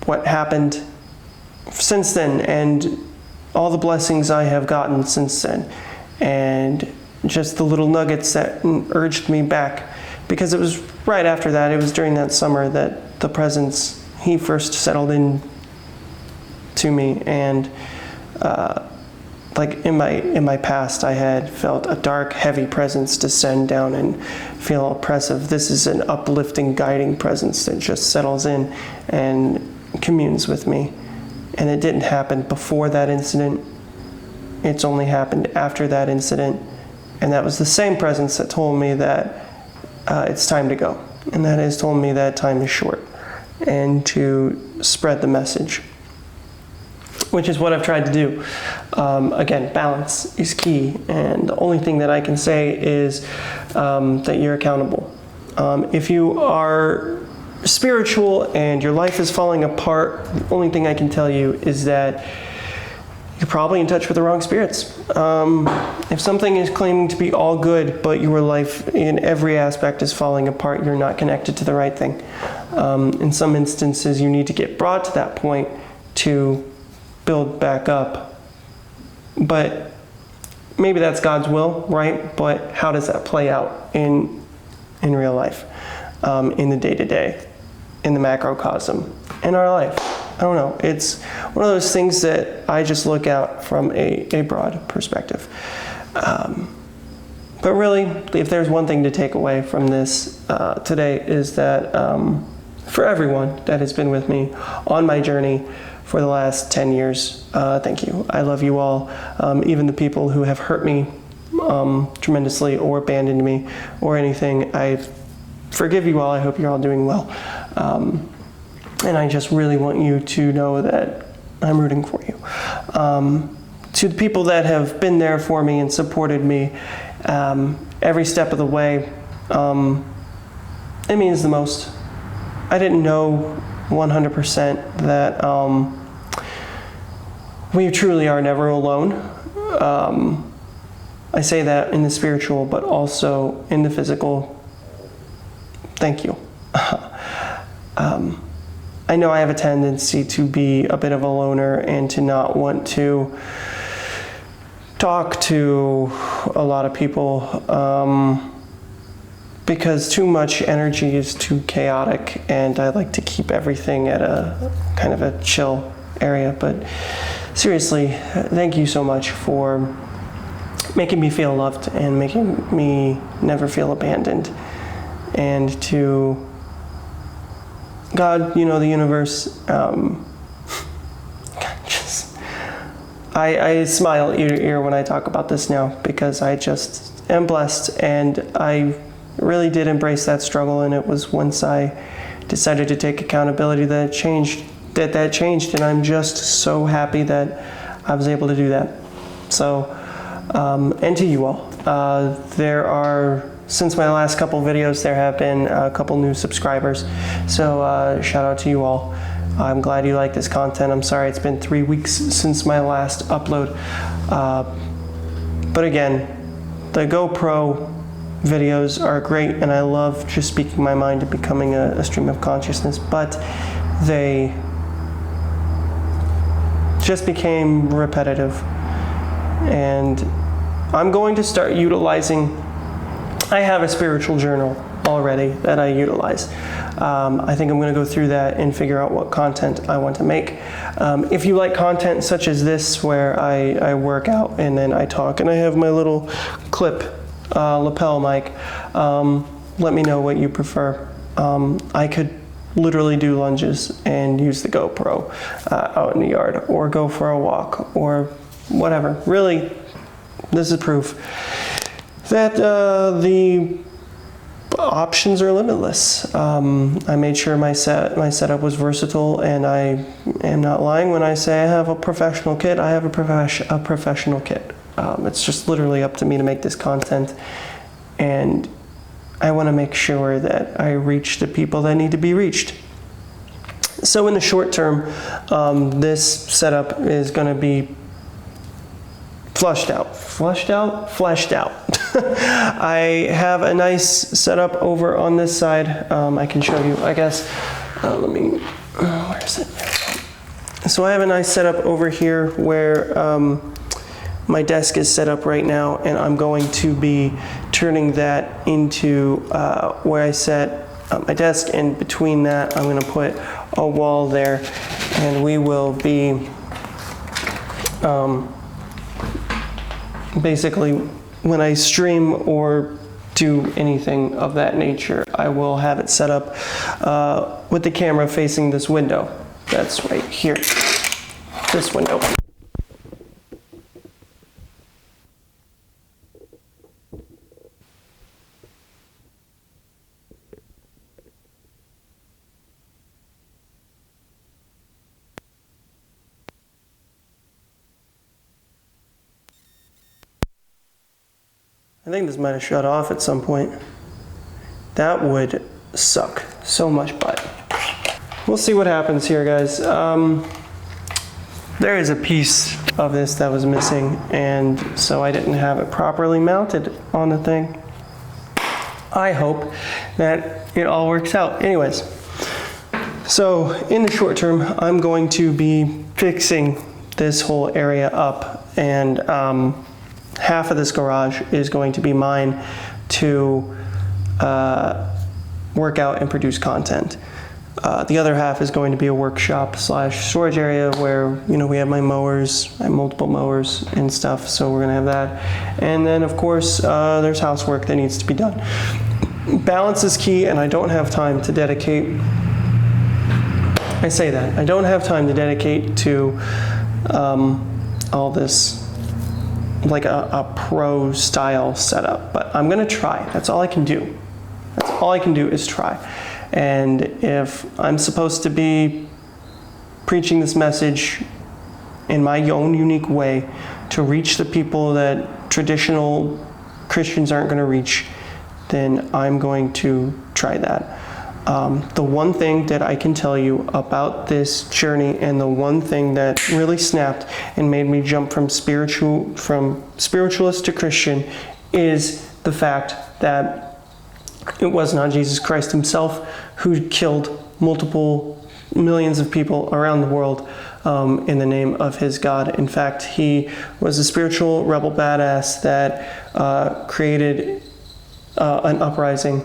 what happened since then, and all the blessings I have gotten since then, and just the little nuggets that urged me back, because it was right after that, it was during that summer that the presence, he first settled in to me. And like in my past, I had felt a dark, heavy presence descend down and feel oppressive. This is an uplifting, guiding presence that just settles in and communes with me. And it didn't happen before that incident. It's only happened after that incident. And that was the same presence that told me that it's time to go. And that has told me that time is short, and to spread the message, which is what I've tried to do. Again, balance is key. And the only thing that I can say is that you're accountable. If you are spiritual and your life is falling apart, the only thing I can tell you is that you're probably in touch with the wrong spirits. If something is claiming to be all good, but your life in every aspect is falling apart, you're not connected to the right thing. In some instances, you need to get brought to that point to build back up. But maybe that's God's will, right? But how does that play out in real life, in the day-to-day, in the macrocosm, in our life? I don't know. It's one of those things that I just look at from a broad perspective. But really, if there's one thing to take away from this today, is that for everyone that has been with me on my journey for the last 10 years, thank you. I love you all. Even the people who have hurt me tremendously or abandoned me or anything, I forgive you all. I hope you're all doing well. And I just really want you to know that I'm rooting for you. To the people that have been there for me and supported me every step of the way, it means the most. I didn't know 100% that we truly are never alone. I say that in the spiritual, but also in the physical. Thank you. I know I have a tendency to be a bit of a loner and to not want to talk to a lot of people because too much energy is too chaotic, and I like to keep everything at a kind of a chill area. But seriously, thank you so much for making me feel loved and making me never feel abandoned. And to God, you know, the universe, I smile ear to ear when I talk about this now, because I just am blessed, and I really did embrace that struggle. And it was once I decided to take accountability that changed, and I'm just so happy that I was able to do that. So, and to you all, there are, since my last couple videos, there have been a couple new subscribers. So shout out to you all. I'm glad you like this content. I'm sorry it's been 3 weeks since my last upload. But again, the GoPro videos are great, and I love just speaking my mind and becoming a stream of consciousness, but they just became repetitive. And I'm going to start utilizing, I have a spiritual journal already that I utilize. I think I'm going to go through that and figure out what content I want to make. If you like content such as this, where I work out and then I talk and I have my little clip lapel mic, let me know what you prefer. I could literally do lunges and use the GoPro out in the yard, or go for a walk, or whatever. Really, this is proof. that the options are limitless. I made sure my setup was versatile, and I am not lying when I say I have a professional kit. I have a professional kit. It's just literally up to me to make this content, and I want to make sure that I reach the people that need to be reached. So in the short term, this setup is going to be fleshed out. I have a nice setup over on this side. I can show you, I guess. Where is it? So I have a nice setup over here where my desk is set up right now, and I'm going to be turning that into where I set my desk, and between that I'm going to put a wall there, and we will be basically, when I stream or do anything of that nature, I will have it set up with the camera facing this window. That's right here, this window. I think this might have shut off at some point. That would suck so much butt. We'll see what happens here, guys. There is a piece of this that was missing, and so I didn't have it properly mounted on the thing. I hope that it all works out. Anyways, so in the short term, I'm going to be fixing this whole area up, and half of this garage is going to be mine to work out and produce content. The other half is going to be a workshop / storage area where, we have my mowers, I have multiple mowers and stuff, so we're gonna have that. And then of course, there's housework that needs to be done. Balance is key, and I don't have time to dedicate, I say that, I don't have time to dedicate to all this like a pro style setup, but I'm gonna try. That's all I can do. That's all I can do is try. And if I'm supposed to be preaching this message in my own unique way to reach the people that traditional Christians aren't gonna reach, then I'm going to try that. The one thing that I can tell you about this journey, and the one thing that really snapped and made me jump from spiritualist to Christian, is the fact that it was not Jesus Christ himself who killed multiple millions of people around the world in the name of his God. In fact, he was a spiritual rebel badass that created an uprising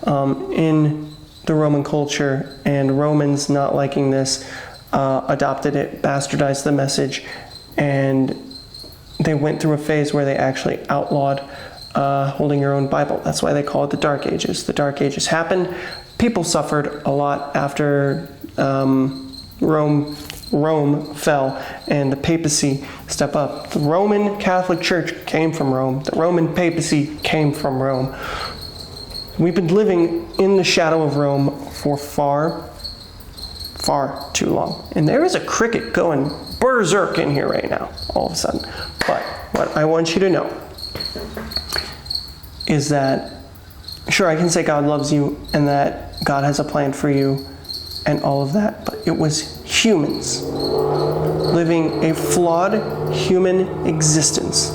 in the Roman culture, and Romans, not liking this, adopted it, bastardized the message, and they went through a phase where they actually outlawed holding your own Bible. That's why they call it the Dark Ages. The Dark Ages happened. People suffered a lot after Rome fell and the papacy stepped up. The Roman Catholic Church came from Rome. The Roman papacy came from Rome. We've been living in the shadow of Rome for far, far too long. And there is a cricket going berserk in here right now, all of a sudden. But what I want you to know is that, sure, I can say God loves you and that God has a plan for you and all of that, but it was humans living a flawed human existence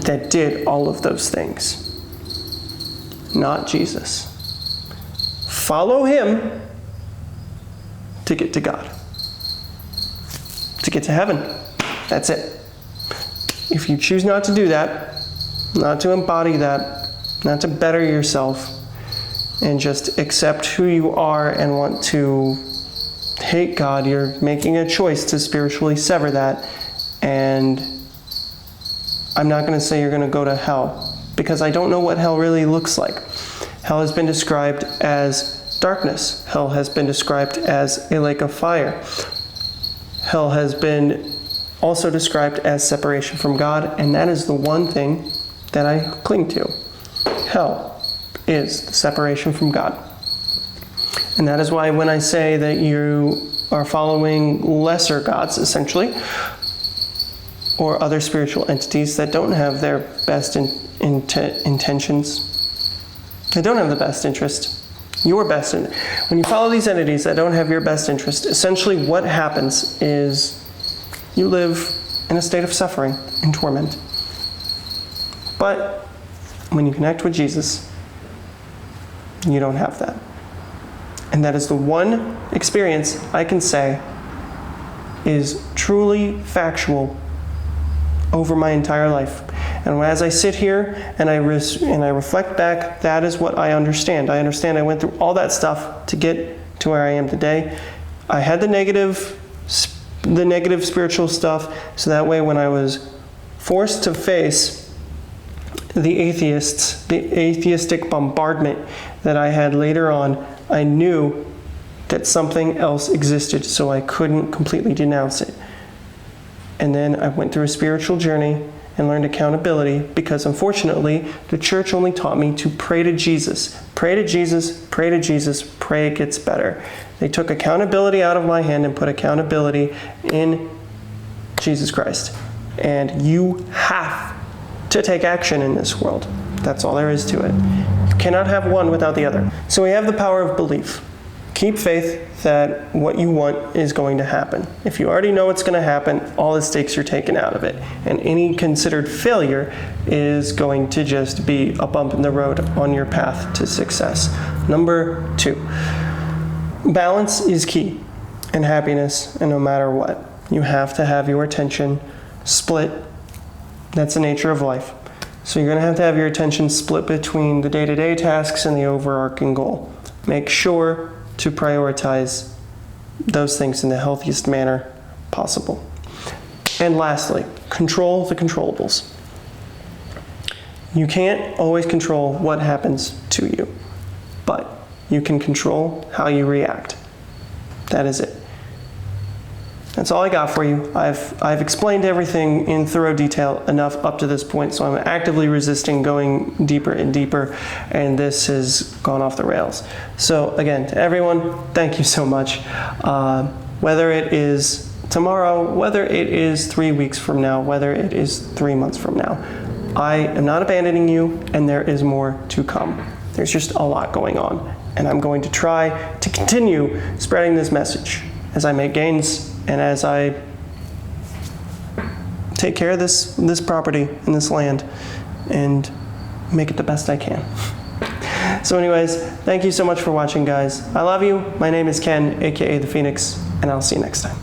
that did all of those things. Not Jesus. Follow him to get to God, to get to heaven. That's it. If you choose not to do that, not to embody that, not to better yourself, and just accept who you are and want to hate God, you're making a choice to spiritually sever that. And I'm not going to say you're going to go to hell, because I don't know what hell really looks like. Hell has been described as darkness. Hell has been described as a lake of fire. Hell has been also described as separation from God, and that is the one thing that I cling to. Hell is the separation from God. And that is why when I say that you are following lesser gods, essentially, or other spiritual entities that don't have their best intentions, they don't have the best interest, your best. When you follow these entities that don't have your best interest, essentially what happens is you live in a state of suffering and torment. But when you connect with Jesus, you don't have that. And that is the one experience I can say is truly factual over my entire life. And as I sit here and I reflect back, that is what I understand. I understand I went through all that stuff to get to where I am today. I had the negative spiritual stuff, so that way when I was forced to face the atheistic bombardment that I had later on, I knew that something else existed, so I couldn't completely denounce it. And then I went through a spiritual journey and learned accountability, because unfortunately, the church only taught me to pray to Jesus. Pray to Jesus, pray to Jesus, pray it gets better. They took accountability out of my hand and put accountability in Jesus Christ. And you have to take action in this world. That's all there is to it. You cannot have one without the other. So we have the power of belief. Keep faith that what you want is going to happen. If you already know it's going to happen, all the stakes are taken out of it. And any considered failure is going to just be a bump in the road on your path to success. Number 2, balance is key in happiness, and no matter what. You have to have your attention split. That's the nature of life. So you're going to have your attention split between the day-to-day tasks and the overarching goal. Make sure to prioritize those things in the healthiest manner possible. And lastly, control the controllables. You can't always control what happens to you, but you can control how you react. That is it. That's all I got for you. I've explained everything in thorough detail enough up to this point, so I'm actively resisting going deeper and deeper, and this has gone off the rails. So again, to everyone, thank you so much. Whether it is tomorrow, whether it is 3 weeks from now, whether it is 3 months from now, I am not abandoning you, and there is more to come. There's just a lot going on, and I'm going to try to continue spreading this message as I make gains and as I take care of this property and this land and make it the best I can. So anyways, thank you so much for watching, guys. I love you. My name is Ken, aka The Phoenix, and I'll see you next time.